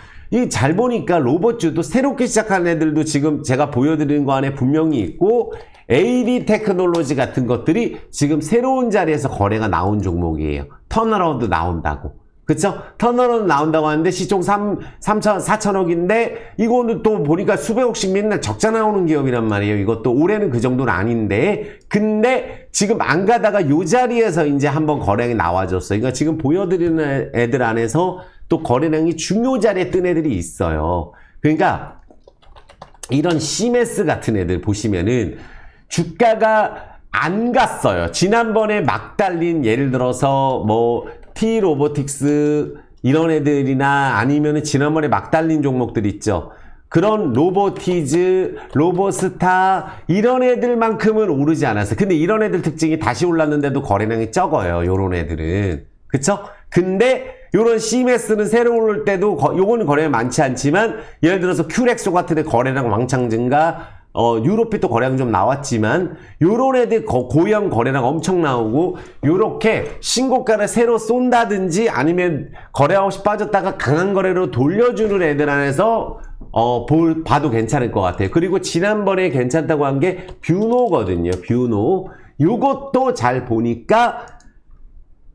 잘 보니까 로봇주도 새롭게 시작한 애들도 지금 제가 보여드리는 거 안에 분명히 있고, AD 테크놀로지 같은 것들이 지금 새로운 자리에서 거래가 나온 종목이에요. 턴어라운드 나온다고. 그쵸? 턴어라운드 나온다고 하는데 시총 4천억인데 이거는 또 보니까 수백억씩 맨날 적자 나오는 기업이란 말이에요. 이것도 올해는 그 정도는 아닌데, 근데 지금 안 가다가 요 자리에서 이제 한번 거래량이 나와줬어요. 그러니까 지금 보여드리는 애들 안에서 또 거래량이 중요 자리에 뜬 애들이 있어요. 그러니까 이런 시메스 같은 애들 보시면은 주가가 안 갔어요. 지난번에 막 달린, 예를 들어서 뭐 T로보틱스 이런 애들이나 아니면은 지난번에 막 달린 종목들 있죠. 그런 로보티즈, 로보스타 이런 애들만큼은 오르지 않았어요. 근데 이런 애들 특징이 다시 올랐는데도 거래량이 적어요. 요런 애들은. 그쵸? 근데 요런 CMS는 새로 오를 때도 요거는 거래량이 많지 않지만, 예를 들어서 큐렉소 같은 애 거래량 왕창 증가, 유로핏도 거래량 좀 나왔지만, 요런 애들 고형 거래량 엄청 나오고, 요렇게 신고가를 새로 쏜다든지 아니면 거래량 없이 빠졌다가 강한 거래로 돌려주는 애들 안에서 봐도 괜찮을 것 같아요. 그리고 지난번에 괜찮다고 한 게 뷰노거든요. 뷰노. 요것도 잘 보니까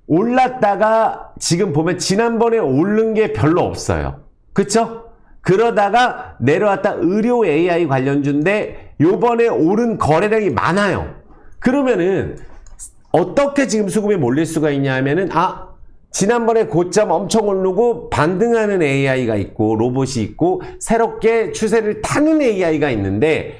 올랐다가 지금 보면 지난번에 오른 게 별로 없어요. 그쵸? 그러다가 내려왔다 의료 AI 관련주인데 요번에 오른 거래량이 많아요. 그러면은 어떻게 지금 수급이 몰릴 수가 있냐 하면은, 지난번에 고점 엄청 오르고 반등하는 AI가 있고 로봇이 있고 새롭게 추세를 타는 AI가 있는데,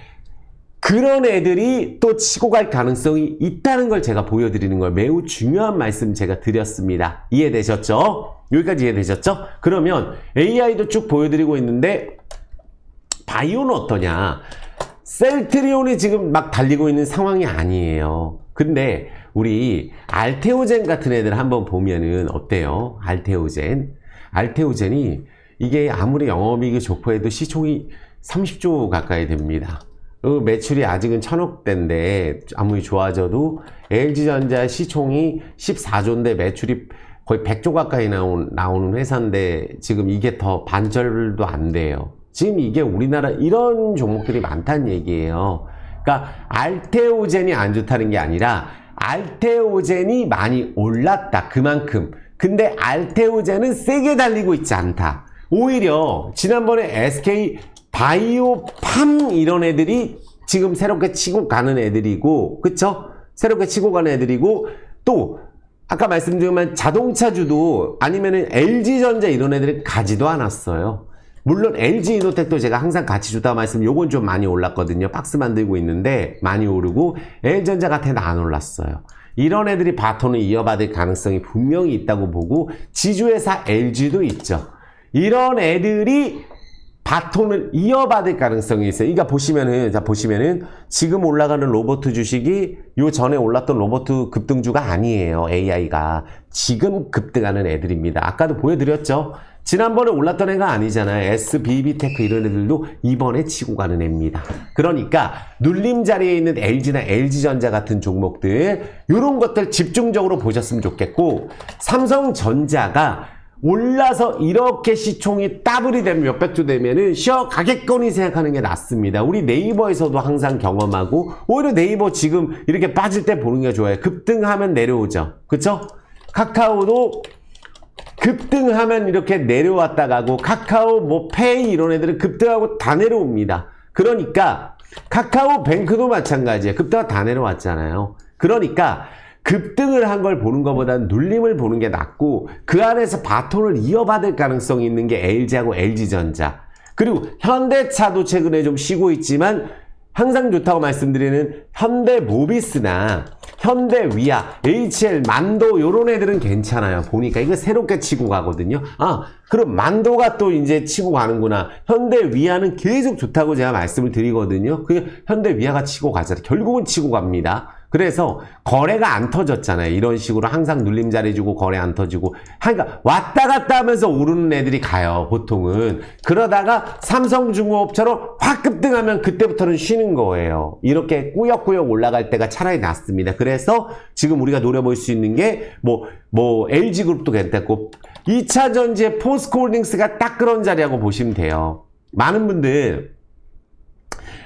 그런 애들이 또 치고 갈 가능성이 있다는 걸 제가 보여드리는 걸 매우 중요한 말씀 제가 드렸습니다. 이해되셨죠? 여기까지 이해되셨죠? 그러면 AI도 쭉 보여드리고 있는데, 바이오는 어떠냐? 셀트리온이 지금 막 달리고 있는 상황이 아니에요. 근데 우리 알테오젠 같은 애들 한번 보면은 어때요? 알테오젠이 이게 아무리 영업이익이 좋고 해도 시총이 30조 가까이 됩니다. 매출이 아직은 1000억대인데 아무리 좋아져도 LG전자 시총이 14조인데 매출이 거의 100조 가까이 나오는 회사인데 지금 이게 더 반절도 안 돼요. 지금 이게 우리나라 이런 종목들이 많다는 얘기예요. 그러니까 알테오젠이 안 좋다는 게 아니라 알테오젠이 많이 올랐다. 그만큼. 근데 알테오젠은 세게 달리고 있지 않다. 오히려 지난번에 SK 바이오팜 이런 애들이 지금 새롭게 치고 가는 애들이고, 그쵸? 새롭게 치고 가는 애들이고, 또 아까 말씀드린 자동차주도 아니면은 LG전자 이런 애들이 가지도 않았어요. 물론 LG이노텍도 제가 항상 같이 주다 말씀, 요건 좀 많이 올랐거든요. 박스 만들고 있는데 많이 오르고, LG전자 같은 애는 안 올랐어요. 이런 애들이 바톤을 이어받을 가능성이 분명히 있다고 보고, 지주회사 LG도 있죠. 이런 애들이 바톤을 이어받을 가능성이 있어요. 그러니까 보시면은 지금 올라가는 로봇 주식이 요 전에 올랐던 로봇 급등주가 아니에요. AI가 지금 급등하는 애들입니다. 아까도 보여드렸죠. 지난번에 올랐던 애가 아니잖아요. SBB테크 이런 애들도 이번에 치고 가는 애입니다. 그러니까 눌림 자리에 있는 LG나 LG전자 같은 종목들, 이런 것들 집중적으로 보셨으면 좋겠고, 삼성전자가 올라서 이렇게 시총이 더블이 되면 몇백 조 되면은 쉬어가겠거니 생각하는 게 낫습니다. 우리 네이버에서도 항상 경험하고 오히려 네이버 지금 이렇게 빠질 때 보는 게 좋아요. 급등하면 내려오죠. 그쵸? 카카오도 급등하면 이렇게 내려왔다 가고 카카오 뭐 페이 이런 애들은 급등하고 다 내려옵니다. 그러니까 카카오뱅크도 마찬가지예요. 급등하고 다 내려왔잖아요. 그러니까 급등을 한 걸 보는 것보다는 눌림을 보는 게 낫고 그 안에서 바톤을 이어받을 가능성이 있는 게 LG하고 LG전자 그리고 현대차도 최근에 좀 쉬고 있지만 항상 좋다고 말씀드리는 현대모비스나 현대위아, HL, 만도 요런 애들은 괜찮아요. 보니까 이거 새롭게 치고 가거든요. 아, 그럼 만도가 또 이제 치고 가는구나. 현대위아는 계속 좋다고 제가 말씀을 드리거든요. 그 현대위아가 치고 가잖아요. 결국은 치고 갑니다. 그래서 거래가 안 터졌잖아요. 이런 식으로 항상 눌림 잘해주고 거래 안 터지고 그러니까 왔다 갔다 하면서 오르는 애들이 가요. 보통은. 그러다가 삼성중공업처럼 확 급등하면 그때부터는 쉬는 거예요. 이렇게 꾸역꾸역 올라갈 때가 차라리 낫습니다. 그래서 지금 우리가 노려볼 수 있는 게 LG그룹도 괜찮고 2차전지의 포스코홀딩스가 딱 그런 자리라고 보시면 돼요. 많은 분들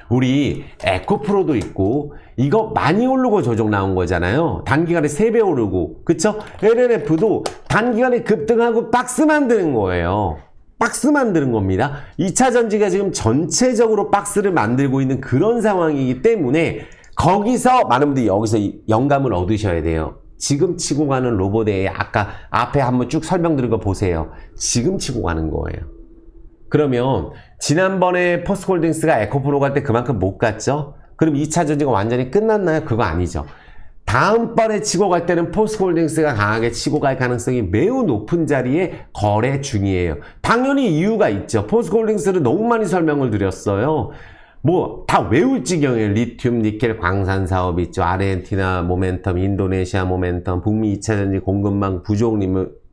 우리 에코프로도 있고 이거 많이 오르고 조정 나온 거잖아요. 단기간에 3배 오르고 그쵸? LNF도 단기간에 급등하고 박스 만드는 거예요. 박스 만드는 겁니다. 2차 전지가 지금 전체적으로 박스를 만들고 있는 그런 상황이기 때문에 거기서 많은 분들이 여기서 영감을 얻으셔야 돼요. 지금 치고 가는 로봇에 아까 앞에 한번 쭉 설명드린 거 보세요. 지금 치고 가는 거예요. 그러면 지난번에 포스코홀딩스가 에코프로 갈 때 그만큼 못 갔죠? 그럼 2차 전지가 완전히 끝났나요? 그거 아니죠. 다음번에 치고 갈 때는 포스코홀딩스가 강하게 치고 갈 가능성이 매우 높은 자리에 거래 중이에요. 당연히 이유가 있죠. 포스코홀딩스를 너무 많이 설명을 드렸어요. 다 외울 지경이에요. 리튬, 니켈, 광산 사업 있죠. 아르헨티나 모멘텀, 인도네시아 모멘텀, 북미 2차전지 공급망 부족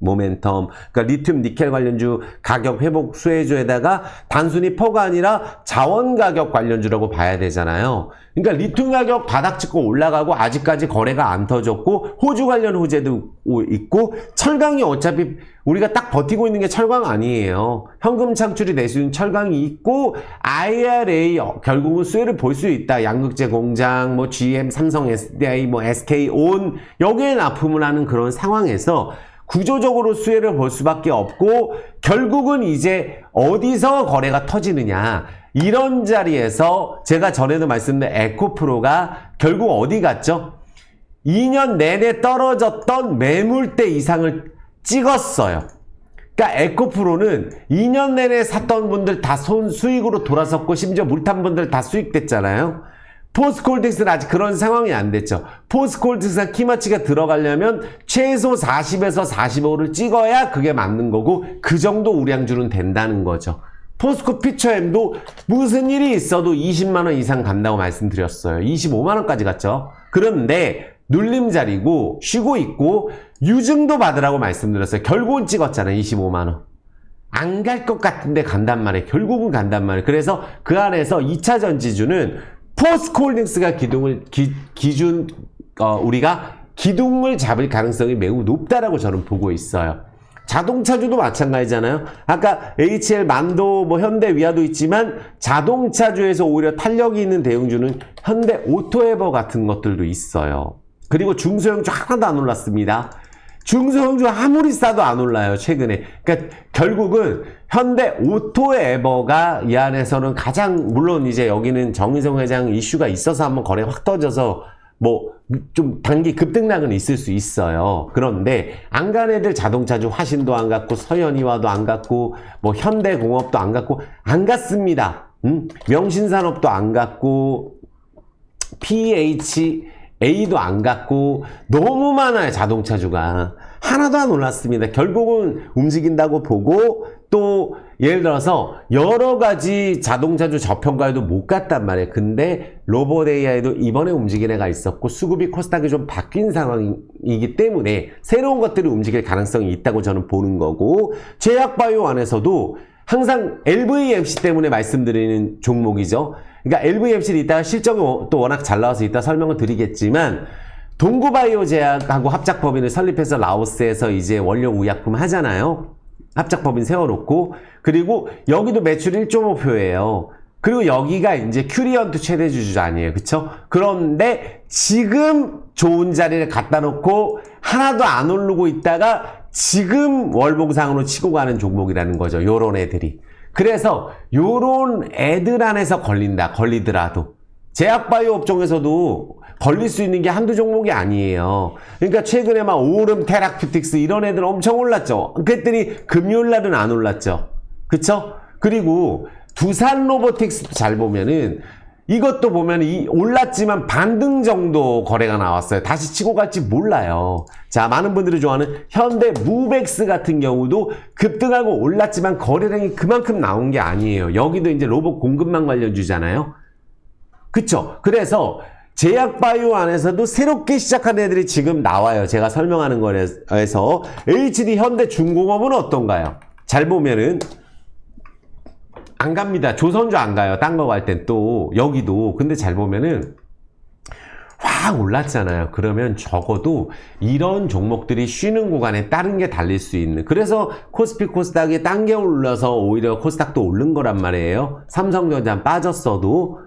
모멘텀, 그러니까 리튬, 니켈 관련주 가격 회복 수혜주에다가 단순히 퍼가 아니라 자원 가격 관련주라고 봐야 되잖아요. 그러니까 리튬 가격 바닥 찍고 올라가고 아직까지 거래가 안 터졌고 호주 관련 호재도 있고 철강이 어차피 우리가 딱 버티고 있는 게 철강 아니에요. 현금 창출이 될 수 있는 철강이 있고 IRA 결국은 수혜를 볼 수 있다. 양극재 공장, GM, 삼성, SDI, SK온 여기에 납품을 하는 그런 상황에서 구조적으로 수혜를 볼 수밖에 없고 결국은 이제 어디서 거래가 터지느냐 이런 자리에서 제가 전에도 말씀드린 에코프로가 결국 어디 갔죠? 2년 내내 떨어졌던 매물대 이상을 찍었어요. 그러니까 에코프로는 2년 내내 샀던 분들 다 수익으로 돌아섰고 심지어 물탄 분들 다 수익됐잖아요. 포스코홀딩스는 아직 그런 상황이 안 됐죠. 포스코홀딩스가 키마치가 들어가려면 최소 40에서 45를 찍어야 그게 맞는 거고 그 정도 우량주는 된다는 거죠. 포스코 피처엠도 무슨 일이 있어도 20만원 이상 간다고 말씀드렸어요. 25만원까지 갔죠. 그런데 눌림자리고 쉬고 있고 유증도 받으라고 말씀드렸어요. 결국은 찍었잖아요. 25만원. 안 갈 것 같은데 간단 말이에요. 결국은 간단 말이에요. 그래서 그 안에서 2차 전지주는 포스코홀딩스가 우리가 기둥을 잡을 가능성이 매우 높다라고 저는 보고 있어요. 자동차주도 마찬가지잖아요. 아까 HL, 만도, 현대위아도 있지만 자동차주에서 오히려 탄력이 있는 대형주는 현대오토에버 같은 것들도 있어요. 그리고 중소형주 하나도 안 올랐습니다. 중소형주 아무리 싸도 안 올라요, 최근에. 그러니까 결국은 현대오토에버가 이 안에서는 가장, 물론 이제 여기는 정의성 회장 이슈가 있어서 한번 거래 확 터져서 좀 단기 급등락은 있을 수 있어요. 그런데 안 간 애들 자동차주 화신도 안 갔고 서현이와도 안 갔고 현대공업도 안 갔고 안 갔습니다. 명신산업도 안 갔고 PHA도 안 갔고 너무 많아요. 자동차주가 하나도 안 올랐습니다. 결국은 움직인다고 보고 또 예를 들어서 여러 가지 자동차주 저평가에도 못 갔단 말이에요. 근데 로봇 AI도 이번에 움직인 애가 있었고 수급이 코스닥이 좀 바뀐 상황이기 때문에 새로운 것들이 움직일 가능성이 있다고 저는 보는 거고 제약바이오 안에서도 항상 LVMC 때문에 말씀드리는 종목이죠. 그러니까 LVMC는 이따가 실적이 또 워낙 잘 나와서 이따 설명을 드리겠지만 동구바이오 제약하고 합작법인을 설립해서 라오스에서 이제 원료 의약품 하잖아요. 합작법인 세워놓고, 그리고 여기도 매출 1.5표예요. 그리고 여기가 이제 큐리언트 최대 주주자 아니에요. 그쵸? 그런데 지금 좋은 자리를 갖다 놓고 하나도 안 오르고 있다가 지금 월봉상으로 치고 가는 종목이라는 거죠. 요런 애들이. 그래서 요런 애들 안에서 걸리더라도. 제약바이오 업종에서도 걸릴 수 있는 게 한두 종목이 아니에요. 그러니까 최근에 막 오름 테라큐틱스 이런 애들 엄청 올랐죠. 그랬더니 금요일 날은 안 올랐죠. 그쵸? 그리고 두산 로보틱스도 잘 보면은 이것도 보면 올랐지만 반등 정도 거래가 나왔어요. 다시 치고 갈지 몰라요. 자, 많은 분들이 좋아하는 현대 무벡스 같은 경우도 급등하고 올랐지만 거래량이 그만큼 나온 게 아니에요. 여기도 이제 로봇 공급망 관련주잖아요. 그쵸? 그래서 제약바이오 안에서도 새롭게 시작한 애들이 지금 나와요. 제가 설명하는 거에서. HD 현대중공업은 어떤가요? 잘 보면은 안 갑니다. 조선주 안 가요. 딴 거 갈 땐 또 여기도. 근데 잘 보면은 확 올랐잖아요. 그러면 적어도 이런 종목들이 쉬는 구간에 다른 게 달릴 수 있는. 그래서 코스피 코스닥이 딴 게 올라서 오히려 코스닥도 오른 거란 말이에요. 삼성전자 빠졌어도.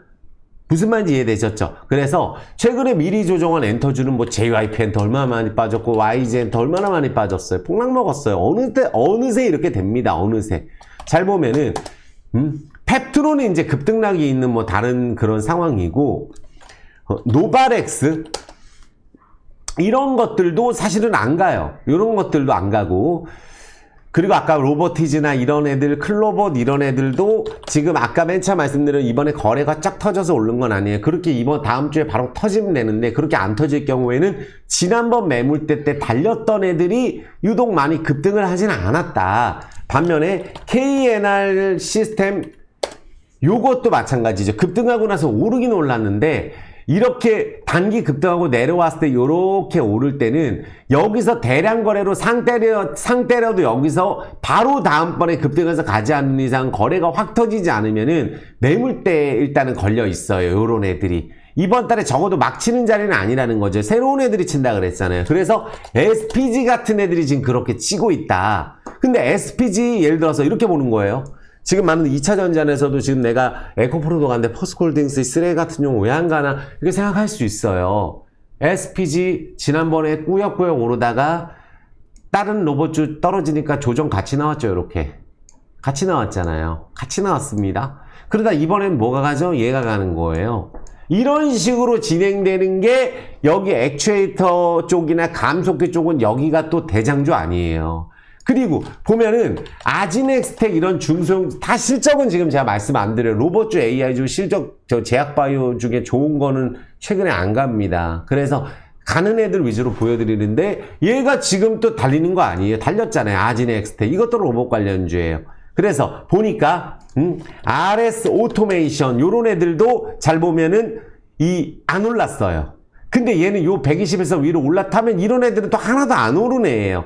무슨 말인지 이해되셨죠? 그래서 최근에 미리 조정한 엔터주는 뭐 JYP 엔터 얼마나 많이 빠졌고 YG 엔터 얼마나 많이 빠졌어요. 폭락 먹었어요. 어느새 이렇게 됩니다. 어느새. 잘 보면은 펩트론이 이제 급등락이 있는 뭐 다른 그런 상황이고, 노바렉스 이런 것들도 사실은 안 가요. 이런 것들도 안 가고, 그리고 아까 로보티즈나 이런 애들, 클로봇 이런 애들도 지금 아까 맨 처음 말씀드린 이번에 거래가 쫙 터져서 오른 건 아니에요. 그렇게 다음 주에 바로 터지면 되는데 그렇게 안 터질 경우에는 지난번 매물대 때 달렸던 애들이 유독 많이 급등을 하지는 않았다. 반면에 KNR 시스템 요것도 마찬가지죠. 급등하고 나서 오르긴 올랐는데 이렇게 단기 급등하고 내려왔을 때 요렇게 오를 때는 여기서 대량 거래로 상 때려도 여기서 바로 다음번에 급등해서 가지 않는 이상 거래가 확 터지지 않으면은 매물대에 일단은 걸려 있어요. 요런 애들이. 이번 달에 적어도 막 치는 자리는 아니라는 거죠. 새로운 애들이 친다 그랬잖아요. 그래서 SPG 같은 애들이 지금 그렇게 치고 있다. 근데 SPG 예를 들어서 이렇게 보는 거예요. 지금 많은 2차 전지안에서도 지금 내가 에코프로도 간데 포스코홀딩스 쓰레 같은 경우 왜 안 가나 이렇게 생각할 수 있어요. SPG 지난번에 꾸역꾸역 오르다가 다른 로봇주 떨어지니까 조정 같이 나왔죠. 이렇게 같이 나왔잖아요. 같이 나왔습니다. 그러다 이번엔 뭐가 가죠? 얘가 가는 거예요. 이런 식으로 진행되는 게 여기 액추에이터 쪽이나 감속기 쪽은 여기가 또 대장주 아니에요. 그리고 보면은 아지넥스텍 이런 중소형 다 실적은 지금 제가 말씀 안 드려요. 로봇주 AI주 실적 저 제약바이오 중에 좋은 거는 최근에 안 갑니다. 그래서 가는 애들 위주로 보여드리는데 얘가 지금 또 달리는 거 아니에요. 달렸잖아요. 아지넥스텍 이것도 로봇 관련주예요. 그래서 보니까 RS 오토메이션 요런 애들도 잘 보면은 안 올랐어요. 근데 얘는 요 120에서 위로 올라타면 이런 애들은 또 하나도 안 오른 애예요.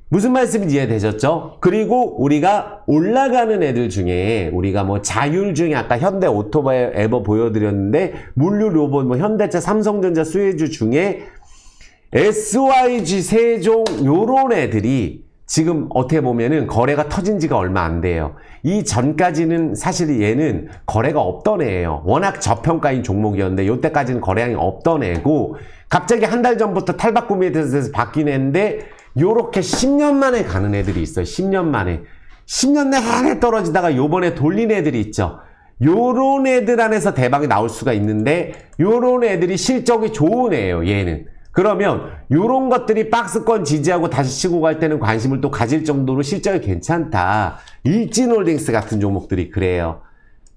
무슨 말씀인지 이해되셨죠? 그리고 우리가 올라가는 애들 중에 우리가 뭐 자율 중에 아까 현대 오토바이 에버 보여드렸는데 물류 로봇 뭐 현대차 삼성전자 수혜주 중에 SYG 세종 요런 애들이 지금 어떻게 보면은 거래가 터진 지가 얼마 안 돼요. 이 전까지는 사실 얘는 거래가 없던 애예요. 워낙 저평가인 종목이었는데 요때까지는 거래량이 없던 애고 갑자기 한 달 전부터 탈박 구매에 대해서 바뀐 애인데 요렇게 10년 만에 가는 애들이 있어요. 10년 만에. 10년 내내 떨어지다가 요번에 돌린 애들이 있죠. 요런 애들 안에서 대박이 나올 수가 있는데 요런 애들이 실적이 좋은 애예요. 얘는. 그러면 요런 것들이 박스권 지지하고 다시 치고 갈 때는 관심을 또 가질 정도로 실적이 괜찮다. 일진홀딩스 같은 종목들이 그래요.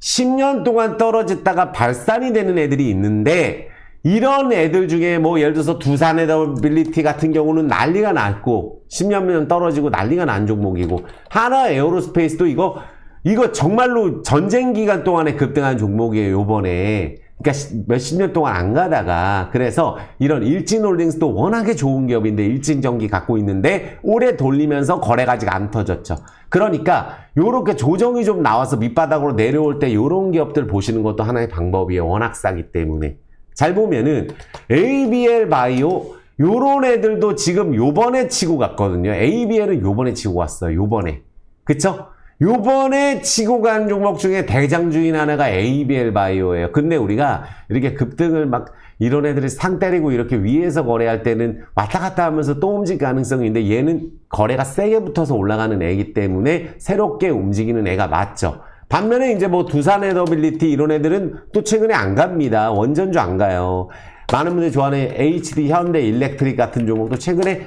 10년 동안 떨어졌다가 발산이 되는 애들이 있는데 이런 애들 중에 뭐 예를 들어서 두산 에어빌리티 같은 경우는 난리가 났고 10년 떨어지고 난리가 난 종목이고 하나 에어로스페이스도 이거 정말로 전쟁 기간 동안에 급등한 종목이에요. 요번에. 그러니까 몇십 년 동안 안 가다가 그래서 이런 일진홀딩스도 워낙에 좋은 기업인데 일진전기 갖고 있는데 오래 돌리면서 거래가 아직 안 터졌죠. 그러니까 요렇게 조정이 좀 나와서 밑바닥으로 내려올 때 요런 기업들 보시는 것도 하나의 방법이에요. 워낙 싸기 때문에. 잘 보면은 ABL 바이오 요런 애들도 지금 요번에 치고 갔거든요. ABL은 요번에 치고 왔어요. 요번에. 그쵸? 요번에 치고 간 종목 중에 대장주인 하나가 ABL 바이오예요. 근데 우리가 이렇게 급등을 막 이런 애들이 상 때리고 이렇게 위에서 거래할 때는 왔다 갔다 하면서 또 움직일 가능성이 있는데 얘는 거래가 세게 붙어서 올라가는 애이기 때문에 새롭게 움직이는 애가 맞죠. 반면에 이제 뭐 두산 에더빌리티 이런 애들은 또 최근에 안 갑니다. 원전주 안 가요. 많은 분들이 좋아하는 HD 현대 일렉트릭 같은 종목도 최근에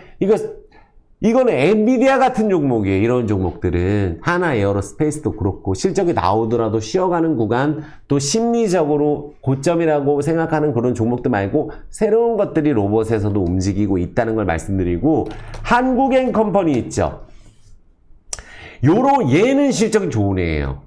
이거는 엔비디아 같은 종목이에요. 이런 종목들은 하나 에어로스페이스도 그렇고 실적이 나오더라도 쉬어가는 구간 또 심리적으로 고점이라고 생각하는 그런 종목들 말고 새로운 것들이 로봇에서도 움직이고 있다는 걸 말씀드리고 한국엔컴퍼니 있죠. 얘는 실적이 좋은 애예요.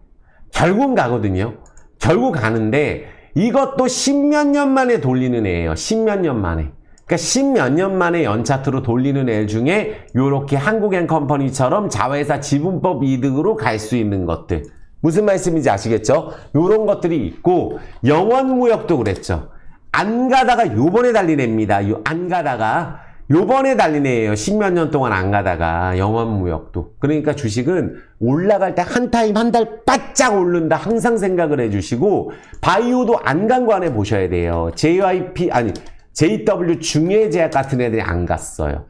결국은 가거든요. 결국 가는데 이것도 십몇 년 만에 돌리는 애예요. 십몇 년 만에. 그러니까 십몇 년 만에 연차트로 돌리는 애 중에 요렇게 한국엔컴퍼니처럼 자회사 지분법 이득으로 갈 수 있는 것들. 무슨 말씀인지 아시겠죠? 요런 것들이 있고 영원무역도 그랬죠. 안 가다가 요번에 달린 애입니다. 안 가다가 요번에 달린 애예요. 십몇 년 동안 안 가다가 영원무역도. 그러니까 주식은 올라갈 때 한 타임 한 달 바짝 오른다 항상 생각을 해주시고 바이오도 안 간 거 안에 보셔야 돼요. JW 중해제약 같은 애들이 안 갔어요.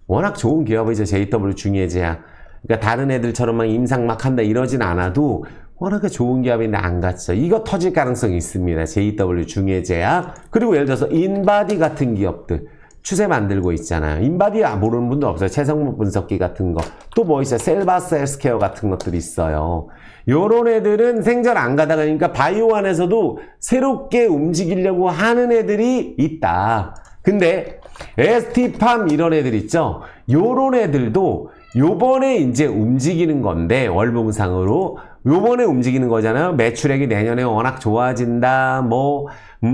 워낙 좋은 기업이죠. JW 중해제약. 그러니까 다른 애들처럼 막 임상 막 한다 이러진 않아도 워낙에 좋은 기업인데 안 갔죠. 이거 터질 가능성이 있습니다. JW 중해제약. 그리고 예를 들어서 인바디 같은 기업들. 추세 만들고 있잖아요. 인바디 모르는 분도 없어요. 체성분 분석기 같은 거. 또 뭐 있어요? 셀바스 헬스케어 같은 것들이 있어요. 요런 애들은 생전 안 가다가 그러니까 바이오 안에서도 새롭게 움직이려고 하는 애들이 있다. 근데 ST팜 이런 애들 있죠? 요런 애들도 요번에 이제 움직이는 건데 월봉상으로 요번에 움직이는 거잖아요. 매출액이 내년에 워낙 좋아진다. 뭐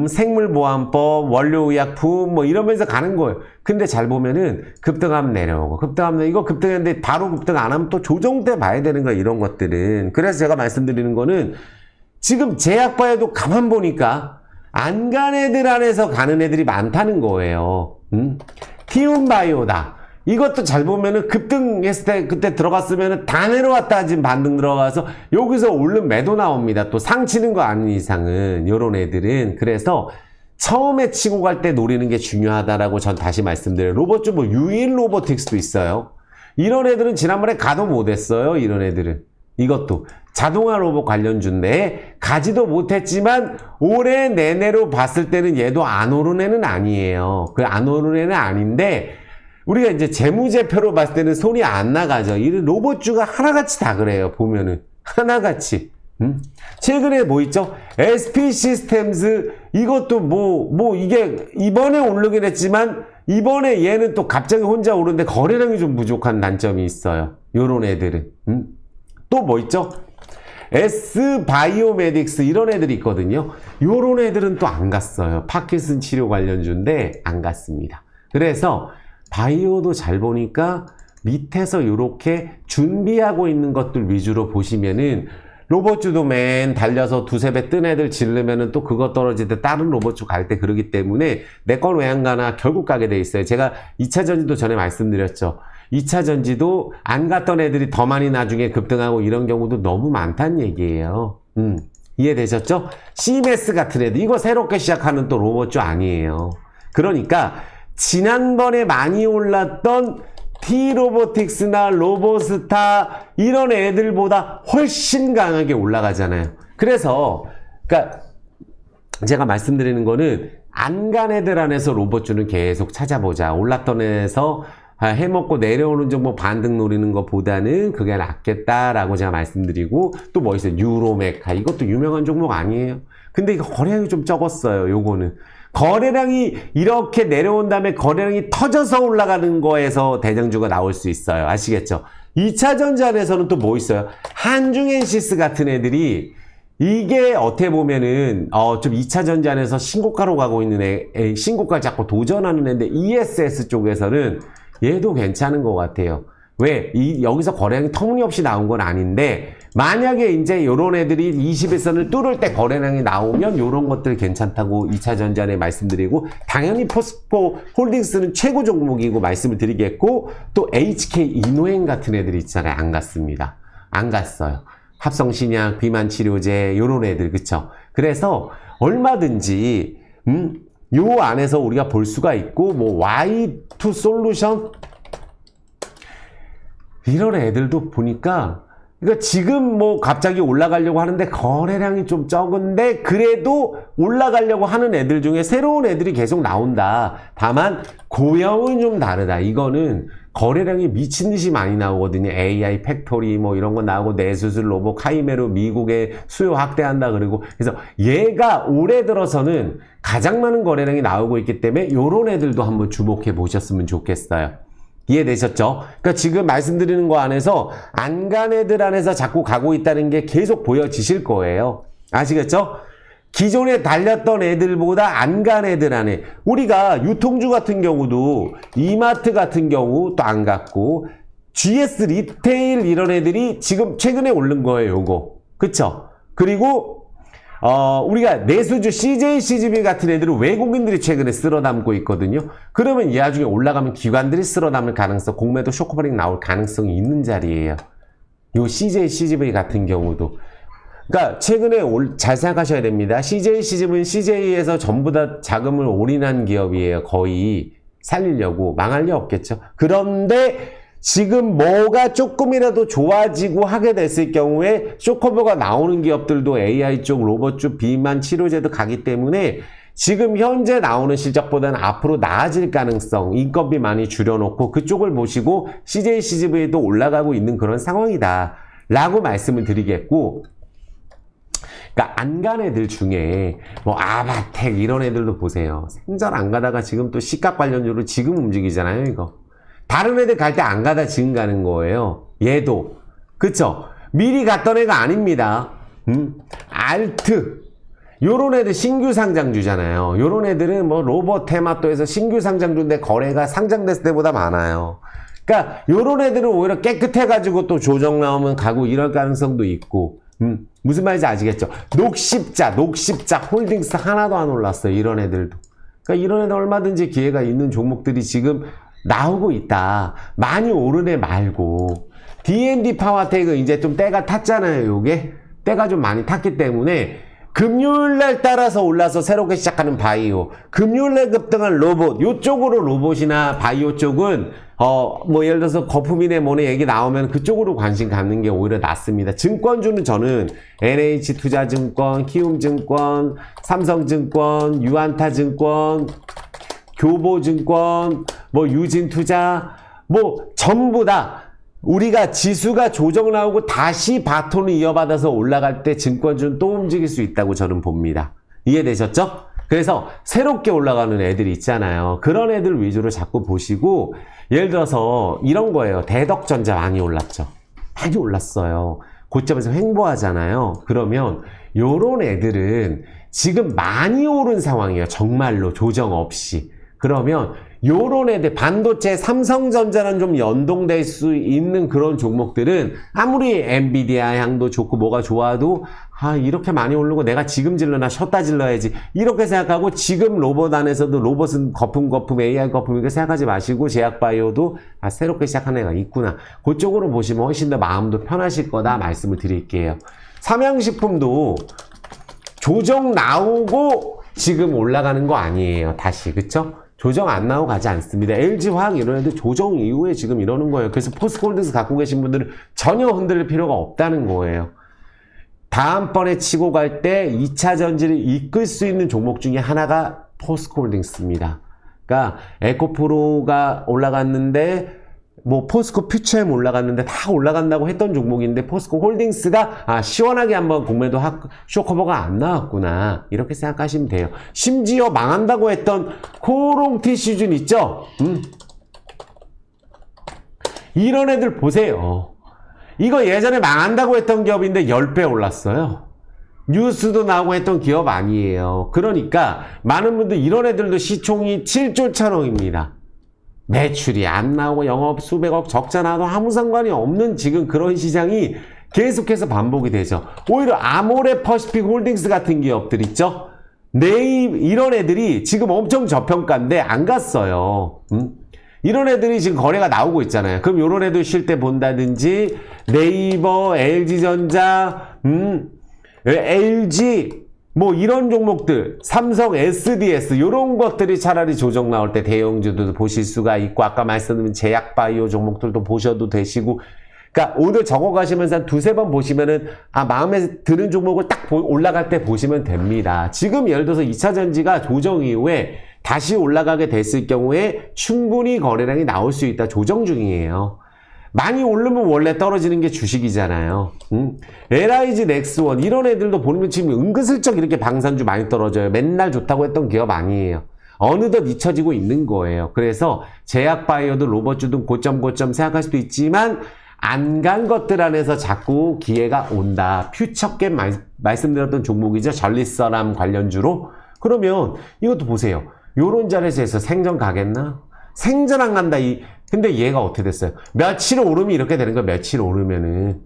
생물보안법, 원료의약품 뭐 이러면서 가는 거예요. 근데 잘 보면은 급등하면 내려오고 급등하면 이거 급등했는데 바로 급등 안 하면 또 조정 때 봐야 되는 거야. 이런 것들은. 그래서 제가 말씀드리는 거는 지금 제약바에도 가만 보니까 안 간 애들 안에서 가는 애들이 많다는 거예요. 티움바이오다. 이것도 잘 보면은 급등했을 때 그때 들어갔으면은 다 내려왔다 지금 반등 들어가서 여기서 오른 매도 나옵니다. 또 상치는 거 아닌 이상은 요런 애들은. 그래서 처음에 치고 갈 때 노리는 게 중요하다라고 전 다시 말씀드려요. 로봇 뭐 유인 로보틱스도 있어요. 이런 애들은 지난번에 가도 못했어요. 이런 애들은. 이것도 자동화 로봇 관련주인데 가지도 못했지만 올해 내내로 봤을 때는 얘도 안 오른 애는 아니에요. 그 안 오른 애는 아닌데 우리가 이제 재무제표로 봤을 때는 손이 안 나가죠. 이 로봇주가 하나같이 다 그래요. 보면은 하나같이. 최근에 뭐 있죠? SP 시스템즈 이것도 이게 이번에 오르긴 했지만 이번에 얘는 또 갑자기 혼자 오르는데 거래량이 좀 부족한 단점이 있어요. 요런 애들은. 또 뭐 있죠? S바이오메딕스 이런 애들이 있거든요. 요런 애들은 또 안 갔어요. 파킨슨 치료 관련주인데 안 갔습니다. 그래서 바이오도 잘 보니까 밑에서 이렇게 준비하고 있는 것들 위주로 보시면은 로봇주도 맨 달려서 두세 배 뜬 애들 질르면은 또 그거 떨어질 때 다른 로봇주 갈 때 그러기 때문에 내 건 왜 안 가나 결국 가게 돼 있어요. 제가 2차 전지도 전에 말씀드렸죠. 2차 전지도 안 갔던 애들이 더 많이 나중에 급등하고 이런 경우도 너무 많다는 얘기예요. 이해되셨죠? CMS 같은 애들 이거 새롭게 시작하는 또 로봇주 아니에요. 그러니까 지난번에 많이 올랐던 T로보틱스나 로보스타 이런 애들보다 훨씬 강하게 올라가잖아요. 그래서 그러니까 제가 말씀드리는 거는 안 간 애들 안에서 로봇주는 계속 찾아보자. 올랐던 애에서 해먹고 내려오는 종목 반등 노리는 것보다는 그게 낫겠다라고 제가 말씀드리고 또 뭐 있어요? 유로메카 이것도 유명한 종목 아니에요. 근데 이거 거래량이 좀 적었어요. 요거는. 거래량이 이렇게 내려온 다음에 거래량이 터져서 올라가는 거에서 대장주가 나올 수 있어요. 아시겠죠? 2차 전지안에서는 또 뭐 있어요? 한중엔시스 같은 애들이 이게 어떻게 보면은 좀 2차 전지안에서 신고가로 가고 있는 신고가를 자꾸 도전하는 애인데 ESS 쪽에서는 얘도 괜찮은 것 같아요. 왜? 여기서 거래량이 터무니없이 나온 건 아닌데, 만약에 이제 요런 애들이 20일선을 뚫을 때 거래량이 나오면 요런 것들 괜찮다고 2차 전지안에 말씀드리고, 당연히 포스코 홀딩스는 최고 종목이고 말씀을 드리겠고, 또 HK 이노행 같은 애들 있잖아요. 안 갔습니다. 안 갔어요. 합성신약, 비만치료제, 요런 애들, 그쵸? 그래서 얼마든지, 요 안에서 우리가 볼 수가 있고, 뭐, Y2 솔루션? 이런 애들도 보니까, 그러니까 지금 뭐 갑자기 올라가려고 하는데 거래량이 좀 적은데 그래도 올라가려고 하는 애들 중에 새로운 애들이 계속 나온다. 다만 고형은 좀 다르다. 이거는 거래량이 미친 듯이 많이 나오거든요. AI 팩토리 뭐 이런 거 나오고 뇌수술 로봇 카이메로 미국에 수요 확대한다 그러고 그래서 얘가 올해 들어서는 가장 많은 거래량이 나오고 있기 때문에 요런 애들도 한번 주목해 보셨으면 좋겠어요. 이해되셨죠? 그러니까 지금 말씀드리는 거 안에서 안 간 애들 안에서 자꾸 가고 있다는 게 계속 보여지실 거예요. 아시겠죠? 기존에 달렸던 애들보다 안 간 애들 안에 우리가 유통주 같은 경우도 이마트 같은 경우 또 안 갔고 GS 리테일 이런 애들이 지금 최근에 오른 거예요. 요거. 그쵸? 그리고 우리가 내수주 CJ, CGV 같은 애들은 외국인들이 최근에 쓸어 담고 있거든요. 그러면 이 나중에 올라가면 기관들이 쓸어 담을 가능성, 공매도 쇼크버링 나올 가능성이 있는 자리예요. 요 CJ, CGV 같은 경우도. 그러니까 최근에 잘 생각하셔야 됩니다. CJ, CGV는 CJ에서 전부 다 자금을 올인한 기업이에요. 거의 살리려고. 망할 리 없겠죠. 그런데 지금 뭐가 조금이라도 좋아지고 하게 됐을 경우에 쇼커버가 나오는 기업들도 AI 쪽, 로봇 쪽, 비만 치료제도 가기 때문에 지금 현재 나오는 실적보다는 앞으로 나아질 가능성, 인건비 많이 줄여놓고 그쪽을 보시고 CJ, CGV도 올라가고 있는 그런 상황이다 라고 말씀을 드리겠고, 그러니까 안 간 애들 중에 뭐 아바텍 이런 애들도 보세요. 생전 안 가다가 지금 또 시가 관련주로 지금 움직이잖아요. 이거 다른 애들 갈 때 안 가다 지금 가는 거예요. 얘도. 그쵸? 미리 갔던 애가 아닙니다. 알트. 요런 애들 신규 상장주잖아요. 요런 애들은 뭐 로봇 테마토에서 신규 상장주인데 거래가 상장됐을 때보다 많아요. 그러니까 요런 애들은 오히려 깨끗해가지고 또 조정 나오면 가고 이럴 가능성도 있고. 무슨 말인지 아시겠죠? 녹십자 홀딩스 하나도 안 올랐어요. 이런 애들도. 그러니까 이런 애들 얼마든지 기회가 있는 종목들이 지금 나오고 있다. 많이 오른 애 말고. D&D 파워텍은 이제 좀 때가 탔잖아요. 요게. 때가 좀 많이 탔기 때문에 금요일날 따라서 올라서 새롭게 시작하는 바이오. 금요일날 급등한 로봇. 요쪽으로 로봇이나 바이오 쪽은 뭐 예를 들어서 거품이네 뭐네 얘기 나오면 그쪽으로 관심 갖는 게 오히려 낫습니다. 증권주는 저는 NH투자증권, 키움증권, 삼성증권, 유안타증권, 교보증권, 뭐 유진투자, 뭐 전부 다 우리가 지수가 조정 나오고 다시 바톤을 이어받아서 올라갈 때 증권주는 또 움직일 수 있다고 저는 봅니다. 이해되셨죠? 그래서 새롭게 올라가는 애들이 있잖아요. 그런 애들 위주로 자꾸 보시고, 예를 들어서 이런 거예요. 대덕전자 많이 올랐죠. 많이 올랐어요. 고점에서 횡보하잖아요. 그러면 요런 애들은 지금 많이 오른 상황이에요. 정말로 조정 없이. 그러면 요런 애들 반도체 삼성전자는 좀 연동될 수 있는 그런 종목들은 아무리 엔비디아 향도 좋고 뭐가 좋아도 이렇게 많이 오르고 내가 지금 질러나 쉬었다 질러야지 이렇게 생각하고, 지금 로봇 안에서도 로봇은 거품 AI 거품 이렇게 생각하지 마시고 제약바이오도 새롭게 시작한 애가 있구나, 그쪽으로 보시면 훨씬 더 마음도 편하실 거다 말씀을 드릴게요. 삼양식품도 조정 나오고 지금 올라가는 거 아니에요. 다시. 그쵸? 조정 안 나오고 가지 않습니다. LG화학 이런 애들 조정 이후에 지금 이러는 거예요. 그래서 포스코홀딩스 갖고 계신 분들은 전혀 흔들릴 필요가 없다는 거예요. 다음번에 치고 갈 때 2차 전지를 이끌 수 있는 종목 중에 하나가 포스코홀딩스입니다. 그러니까 에코프로가 올라갔는데 뭐 포스코 퓨처엠 올라갔는데 다 올라간다고 했던 종목인데 포스코 홀딩스가 시원하게 한번 공매도 쇼커버가 안 나왔구나 이렇게 생각하시면 돼요. 심지어 망한다고 했던 코롱티 시즌 있죠? 이런 애들 보세요. 이거 예전에 망한다고 했던 기업인데 10배 올랐어요. 뉴스도 나오고 했던 기업 아니에요. 그러니까 많은 분들 이런 애들도 시총이 7조 1천억입니다. 매출이 안 나오고 영업 수백억 적자 나도 아무 상관이 없는 지금 그런 시장이 계속해서 반복이 되죠. 오히려 아모레 퍼시픽 홀딩스 같은 기업들 있죠. 이런 애들이 지금 엄청 저평가인데 안 갔어요. 이런 애들이 지금 거래가 나오고 있잖아요. 그럼 이런 애들 쉴 때 본다든지 네이버, LG전자, LG 뭐 이런 종목들, 삼성, SDS 이런 것들이 차라리 조정 나올 때 대형주도 보실 수가 있고 아까 말씀드린 제약바이오 종목들도 보셔도 되시고 그러니까 오늘 적어 가시면서 한 두세 번 보시면은 마음에 드는 종목을 딱 올라갈 때 보시면 됩니다. 지금 예를 들어서 2차전지가 조정 이후에 다시 올라가게 됐을 경우에 충분히 거래량이 나올 수 있다. 조정 중이에요. 많이 오르면 원래 떨어지는 게 주식이잖아요. LIG, 넥스원 이런 애들도 보면 지금 은근슬쩍 이렇게 방산주 많이 떨어져요. 맨날 좋다고 했던 기업 아니에요. 어느덧 잊혀지고 있는 거예요. 그래서 제약바이오도 로봇주도 고점 생각할 수도 있지만 안 간 것들 안에서 자꾸 기회가 온다. 퓨처캡 말씀드렸던 종목이죠. 전리서람 관련주로. 그러면 이것도 보세요. 요런 자리에서 생전 가겠나? 생전 안 간다. 근데 얘가 어떻게 됐어요? 며칠 오르면 이렇게 되는 거야. 며칠 오르면은.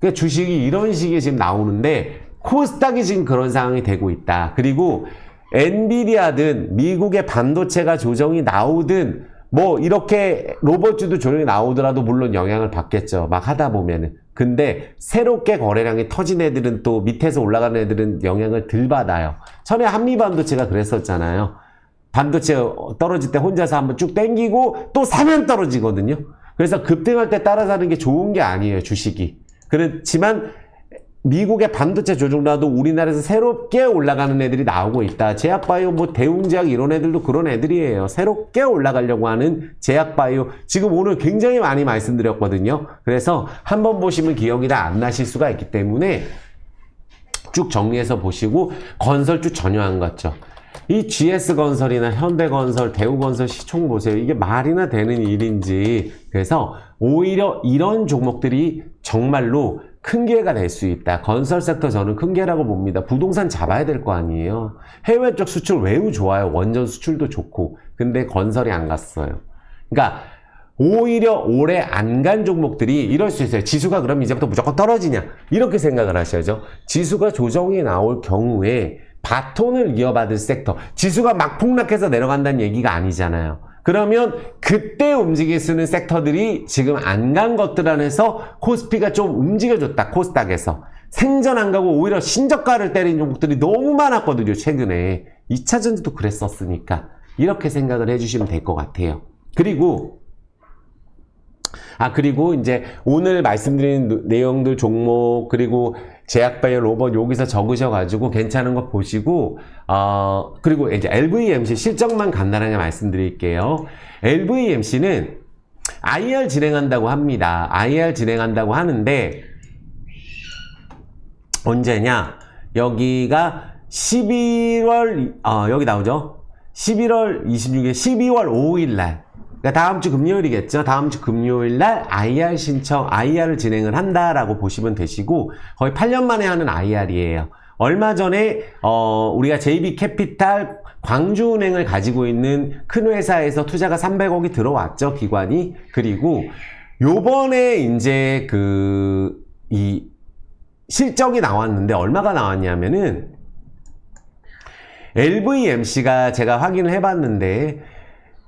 그러니까 주식이 이런 식이 지금 나오는데 코스닥이 지금 그런 상황이 되고 있다. 그리고 엔비디아든 미국의 반도체가 조정이 나오든 뭐 이렇게 로봇주도 조정이 나오더라도 물론 영향을 받겠죠. 막 하다 보면은. 근데 새롭게 거래량이 터진 애들은 또 밑에서 올라가는 애들은 영향을 덜 받아요. 전에 한미반도체가 그랬었잖아요. 반도체 떨어질 때 혼자서 한번 쭉 땡기고 또 사면 떨어지거든요. 그래서 급등할 때 따라 사는 게 좋은 게 아니에요. 주식이. 그렇지만 미국의 반도체 조정나도 우리나라에서 새롭게 올라가는 애들이 나오고 있다. 제약바이오, 뭐 대웅제약 이런 애들도 그런 애들이에요. 새롭게 올라가려고 하는 제약바이오. 지금 오늘 굉장히 많이 말씀드렸거든요. 그래서 한번 보시면 기억이 다 안 나실 수가 있기 때문에 쭉 정리해서 보시고 건설주 전혀 안 갔죠. 이 GS건설이나 현대건설, 대우건설 시총 보세요. 이게 말이나 되는 일인지. 그래서 오히려 이런 종목들이 정말로 큰 기회가 될 수 있다. 건설 섹터 저는 큰 기회라고 봅니다. 부동산 잡아야 될 거 아니에요. 해외 쪽 수출 매우 좋아요. 원전 수출도 좋고. 근데 건설이 안 갔어요. 그러니까 오히려 올해 안 간 종목들이 이럴 수 있어요. 지수가 그럼 이제부터 무조건 떨어지냐? 이렇게 생각을 하셔야죠. 지수가 조정이 나올 경우에 바톤을 이어받을 섹터. 지수가 막 폭락해서 내려간다는 얘기가 아니잖아요. 그러면 그때 움직일 수 있는 섹터들이 지금 안 간 것들 안에서 코스피가 좀 움직여줬다. 코스닥에서. 생전 안 가고 오히려 신저가를 때린 종목들이 너무 많았거든요. 최근에. 2차전지도 그랬었으니까. 이렇게 생각을 해주시면 될 것 같아요. 그리고 이제 오늘 말씀드린 내용들 종목 그리고 제약바이오 로봇 여기서 적으셔가지고 괜찮은 거 보시고 그리고 이제 LVMC 실적만 간단하게 말씀드릴게요. LVMC는 IR 진행한다고 합니다. IR 진행한다고 하는데 언제냐? 여기가 11월 여기 나오죠? 11월 26일 12월 5일 날 그러니까 다음 주 금요일이겠죠. 다음 주 금요일 날 IR 신청, IR을 진행을 한다라고 보시면 되시고 거의 8년 만에 하는 IR이에요. 얼마 전에 우리가 JB캐피탈 광주은행을 가지고 있는 큰 회사에서 투자가 300억이 들어왔죠. 기관이. 그리고 요번에 이제 이 실적이 나왔는데 얼마가 나왔냐면은 LVMC가 제가 확인을 해봤는데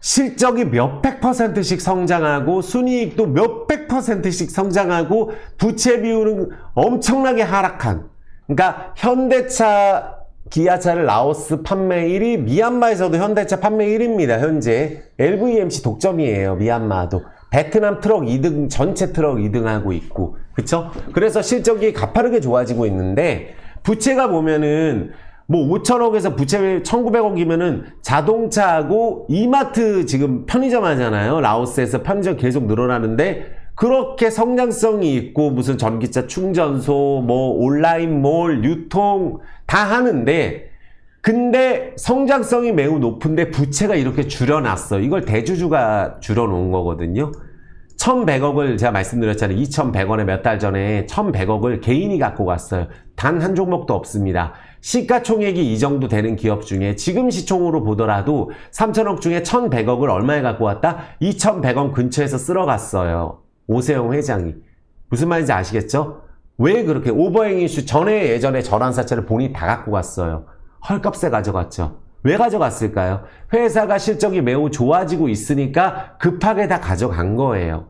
실적이 몇백 %씩 성장하고 순이익도 몇백 %씩 성장하고 부채 비율은 엄청나게 하락한 그러니까 현대차, 기아차를 라오스 판매 1위 미얀마에서도 현대차 판매 1위입니다. 현재 LVMC 독점이에요. 미얀마도 베트남 트럭 2등 전체 트럭 2등하고 있고 그쵸? 그래서 실적이 가파르게 좋아지고 있는데 부채가 보면은 뭐 5천억에서 부채 1,900억이면은 자동차하고 이마트 지금 편의점 하잖아요. 라오스에서 편의점 계속 늘어나는데 그렇게 성장성이 있고 무슨 전기차 충전소, 뭐 온라인 몰, 유통 다 하는데 근데 성장성이 매우 높은데 부채가 이렇게 줄여놨어. 이걸 대주주가 줄여놓은 거거든요. 1,100억을 제가 말씀드렸잖아요. 2,100원에 몇 달 전에 1,100억을 개인이 갖고 갔어요. 단 한 종목도 없습니다. 시가총액이 이 정도 되는 기업 중에 지금 시총으로 보더라도 3천억 중에 1,100억을 얼마에 갖고 왔다? 2,100원 근처에서 쓸어갔어요. 오세영 회장이. 무슨 말인지 아시겠죠? 왜 그렇게 오버행 이슈 전에 예전에 전환사채를 본인이 다 갖고 갔어요. 헐값에 가져갔죠. 왜 가져갔을까요? 회사가 실적이 매우 좋아지고 있으니까 급하게 다 가져간 거예요.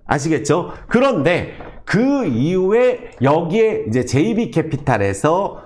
아시겠죠? 그런데 그 이후에 여기에 이제 JB캐피탈에서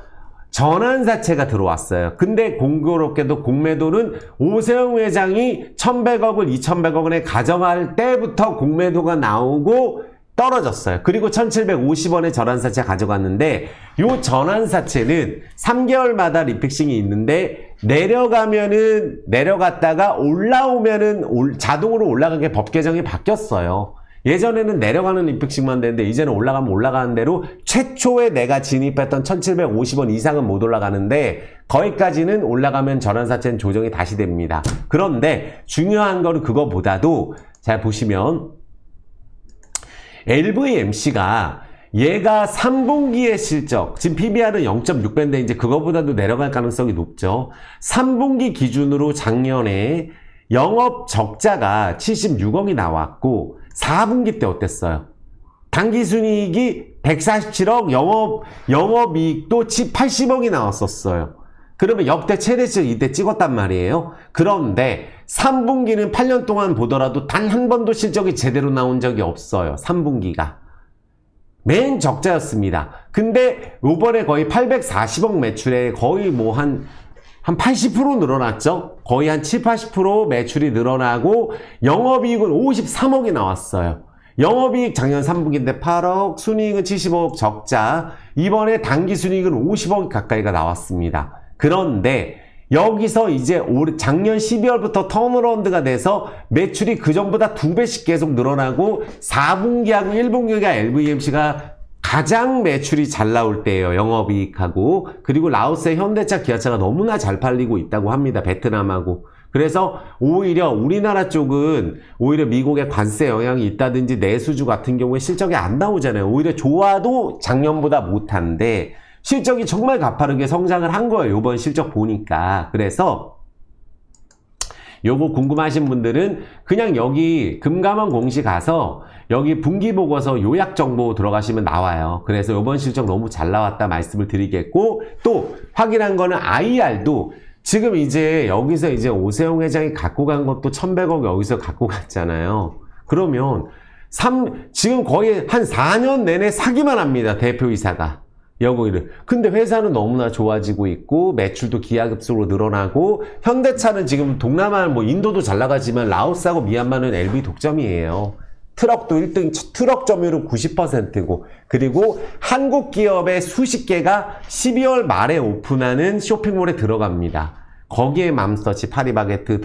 전환사채가 들어왔어요. 근데 공교롭게도 공매도는 오세영 회장이 1,100억을 2,100억 원에 가져갈 때부터 공매도가 나오고 떨어졌어요. 그리고 1,750원에 전환사채 가져갔는데 요 전환사채는 3개월마다 리픽싱이 있는데 내려가면은 내려갔다가 올라오면은 자동으로 올라가게 법 개정이 바뀌었어요. 예전에는 내려가는 리픽싱만 되는데 이제는 올라가면 올라가는 대로 최초에 내가 진입했던 1,750원 이상은 못 올라가는데 거기까지는 올라가면 전환사채는 조정이 다시 됩니다. 그런데 중요한 거는 그거보다도 잘 보시면 LVMC가 얘가 3분기의 실적, 지금 PBR은 0.6배인데 이제 그거보다도 내려갈 가능성이 높죠. 3분기 기준으로 작년에 영업 적자가 76억이 나왔고 4분기 때 어땠어요? 당기순이익이 147억, 영업이익도 80억이 나왔었어요. 그러면 역대 최대치를 이때 찍었단 말이에요. 그런데 3분기는 8년 동안 보더라도 단 한 번도 실적이 제대로 나온 적이 없어요. 3분기가. 맨 적자였습니다. 근데 이번에 거의 840억 매출에 거의 뭐 한 80% 늘어났죠? 거의 한 7, 80% 매출이 늘어나고 영업이익은 53억이 나왔어요. 영업이익 작년 3분기인데 8억, 순이익은 70억 적자, 이번에 당기순이익은 50억 가까이가 나왔습니다. 그런데 여기서 이제 작년 12월부터 턴어라운드가 돼서 매출이 그전보다 2배씩 계속 늘어나고 4분기하고 1분기가 LVMC가 가장 매출이 잘 나올 때예요. 영업이익하고. 그리고 라오스의 현대차, 기아차가 너무나 잘 팔리고 있다고 합니다. 베트남하고. 그래서 오히려 우리나라 쪽은 오히려 미국의 관세 영향이 있다든지 내수주 같은 경우에 실적이 안 나오잖아요. 오히려 좋아도 작년보다 못한데 실적이 정말 가파르게 성장을 한 거예요. 이번 실적 보니까. 그래서 요거 궁금하신 분들은 그냥 여기 금감원 공시 가서 여기 분기보고서 요약 정보 들어가시면 나와요. 그래서 요번 실적 너무 잘 나왔다 말씀을 드리겠고, 또 확인한 거는 IR도 지금 이제 여기서 이제 오세영 회장이 갖고 간 것도 1,100억 여기서 갖고 갔잖아요. 그러면 지금 거의 한 4년 내내 사기만 합니다. 대표이사가. 여기를. 근데 회사는 너무나 좋아지고 있고 매출도 기하급수로 늘어나고 현대차는 지금 동남아 뭐 인도도 잘 나가지만 라오스하고 미얀마는 LV 독점이에요. 트럭도 1등, 트럭 점유율은 90%고 그리고 한국 기업의 수십 개가 12월 말에 오픈하는 쇼핑몰에 들어갑니다. 거기에 맘스터치, 파리바게트,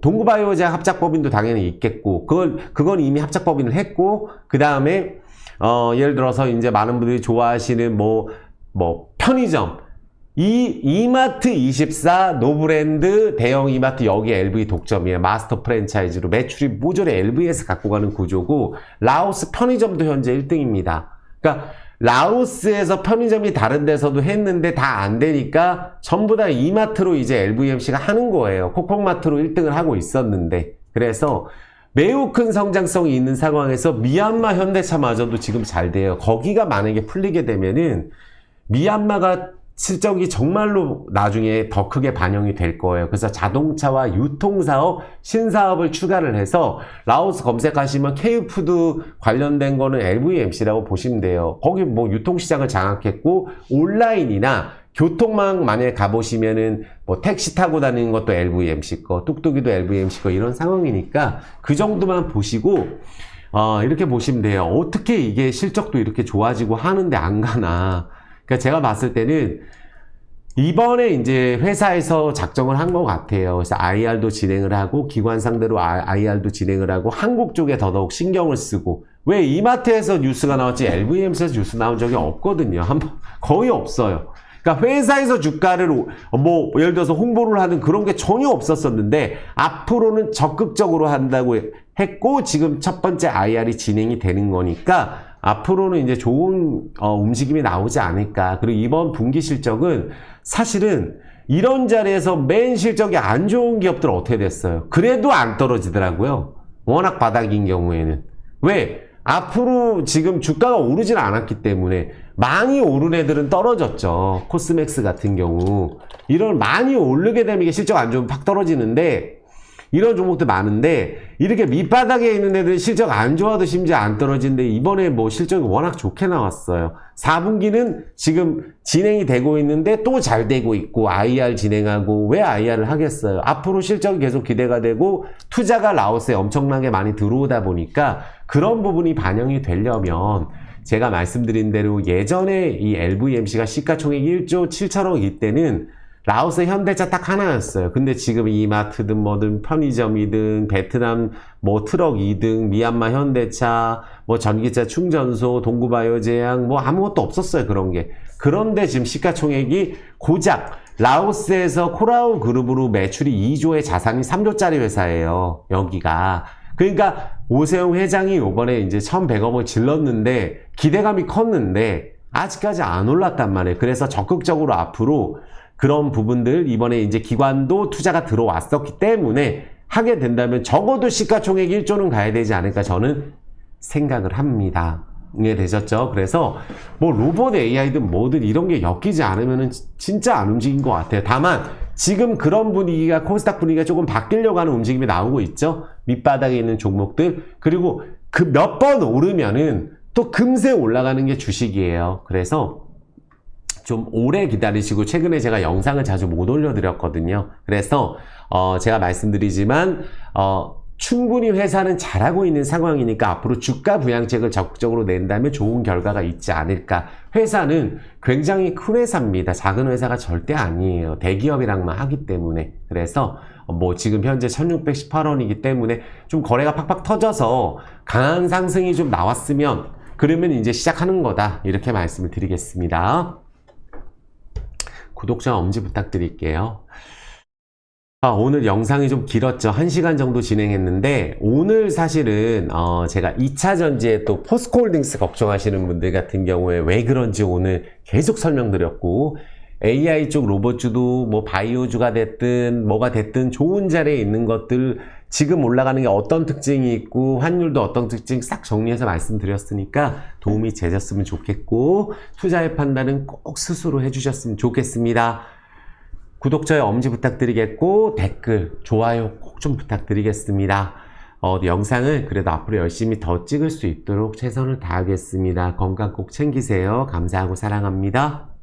동구바이오제 합작법인도 당연히 있겠고 그건 이미 합작법인을 했고 그 다음에 예를 들어서 이제 많은 분들이 좋아하시는 편의점, 이마트24, 노브랜드, 대형 이마트 여기 LV 독점이에요. 마스터 프랜차이즈로 매출이 모조리 LV에서 갖고 가는 구조고 라오스 편의점도 현재 1등입니다. 그러니까 라오스에서 편의점이 다른 데서도 했는데 다 안 되니까 전부 다 이마트로 이제 LVMC가 하는 거예요. 콕콕마트로 1등을 하고 있었는데 그래서 매우 큰 성장성이 있는 상황에서 미얀마 현대차마저도 지금 잘 돼요. 거기가 만약에 풀리게 되면은 미얀마가 실적이 정말로 나중에 더 크게 반영이 될 거예요. 그래서 자동차와 유통사업, 신사업을 추가를 해서 라오스 검색하시면 K푸드 관련된 거는 LVMC라고 보시면 돼요. 거기 뭐 유통시장을 장악했고 온라인이나 교통망 만약에 가보시면은 뭐 택시 타고 다니는 것도 LVMC 거, 뚝뚝이도 LVMC 거 이런 상황이니까 그 정도만 보시고 이렇게 보시면 돼요. 어떻게 이게 실적도 이렇게 좋아지고 하는데 안 가나. 그러니까 제가 봤을 때는 이번에 이제 회사에서 작정을 한 것 같아요. 그래서 IR도 진행을 하고 기관 상대로 IR도 진행을 하고 한국 쪽에 더더욱 신경을 쓰고 왜 이마트에서 뉴스가 나왔지 LVMC에서 뉴스 나온 적이 없거든요. 거의 없어요. 그러니까 회사에서 주가를 예를 들어서 홍보를 하는 그런 게 전혀 없었었는데 앞으로는 적극적으로 한다고 했고 지금 첫 번째 IR이 진행이 되는 거니까 앞으로는 이제 좋은 움직임이 나오지 않을까. 그리고 이번 분기 실적은 사실은 이런 자리에서 맨 실적이 안 좋은 기업들 어떻게 됐어요? 그래도 안 떨어지더라고요. 워낙 바닥인 경우에는. 왜? 앞으로 지금 주가가 오르질 않았기 때문에 많이 오른 애들은 떨어졌죠. 코스맥스 같은 경우. 이런 많이 오르게 되면 이게 실적 안 좋으면 팍 떨어지는데 이런 종목들 많은데 이렇게 밑바닥에 있는 애들은 실적 안 좋아도 심지어 안 떨어지는데 이번에 뭐 실적이 워낙 좋게 나왔어요. 4분기는 지금 진행이 되고 있는데 또 잘 되고 있고 IR 진행하고 왜 IR을 하겠어요? 앞으로 실적이 계속 기대가 되고 투자가 라오스에 엄청나게 많이 들어오다 보니까 그런 부분이 반영이 되려면 제가 말씀드린 대로 예전에 이 LVMC가 시가총액 1조 7천억일 때는 라오스 현대차 딱 하나였어요. 근데 지금 이마트든 뭐든 편의점이든 베트남 뭐 트럭 2등, 미얀마 현대차, 뭐 전기차 충전소, 동구바이오제약 뭐 아무것도 없었어요. 그런 게. 그런데 지금 시가총액이 고작 라오스에서 코라우 그룹으로 매출이 2조의 자산이 3조짜리 회사예요. 여기가. 그러니까 오세훈 회장이 요번에 이제 1,100억을 질렀는데 기대감이 컸는데 아직까지 안 올랐단 말이에요. 그래서 적극적으로 앞으로 그런 부분들 이번에 이제 기관도 투자가 들어왔었기 때문에 하게 된다면 적어도 시가총액 1조는 가야 되지 않을까 저는 생각을 합니다. 이해되셨죠? 그래서 뭐 로봇 AI든 뭐든 이런 게 엮이지 않으면은 진짜 안 움직인 것 같아요. 다만 지금 그런 분위기가 코스닥 분위기가 조금 바뀌려고 하는 움직임이 나오고 있죠. 밑바닥에 있는 종목들 그리고 그 몇 번 오르면은 또 금세 올라가는 게 주식이에요. 그래서 좀 오래 기다리시고 최근에 제가 영상을 자주 못 올려드렸거든요. 그래서 제가 말씀드리지만 충분히 회사는 잘하고 있는 상황이니까 앞으로 주가 부양책을 적극적으로 낸다면 좋은 결과가 있지 않을까. 회사는 굉장히 큰 회사입니다. 작은 회사가 절대 아니에요. 대기업이랑만 하기 때문에. 그래서 뭐 지금 현재 1618원이기 때문에 좀 거래가 팍팍 터져서 강한 상승이 좀 나왔으면 그러면 이제 시작하는 거다. 이렇게 말씀을 드리겠습니다. 구독자 엄지 부탁드릴게요. 오늘 영상이 좀 길었죠. 1시간 정도 진행했는데 오늘 사실은 제가 2차전지에 또 포스코홀딩스 걱정하시는 분들 같은 경우에 왜 그런지 오늘 계속 설명드렸고 AI 쪽 로봇주도 뭐 바이오주가 됐든 뭐가 됐든 좋은 자리에 있는 것들 지금 올라가는 게 어떤 특징이 있고 환율도 어떤 특징 싹 정리해서 말씀드렸으니까 도움이 되셨으면 좋겠고 투자의 판단은 꼭 스스로 해주셨으면 좋겠습니다. 구독자의 엄지 부탁드리겠고 댓글, 좋아요 꼭 좀 부탁드리겠습니다. 영상을 그래도 앞으로 열심히 더 찍을 수 있도록 최선을 다하겠습니다. 건강 꼭 챙기세요. 감사하고 사랑합니다.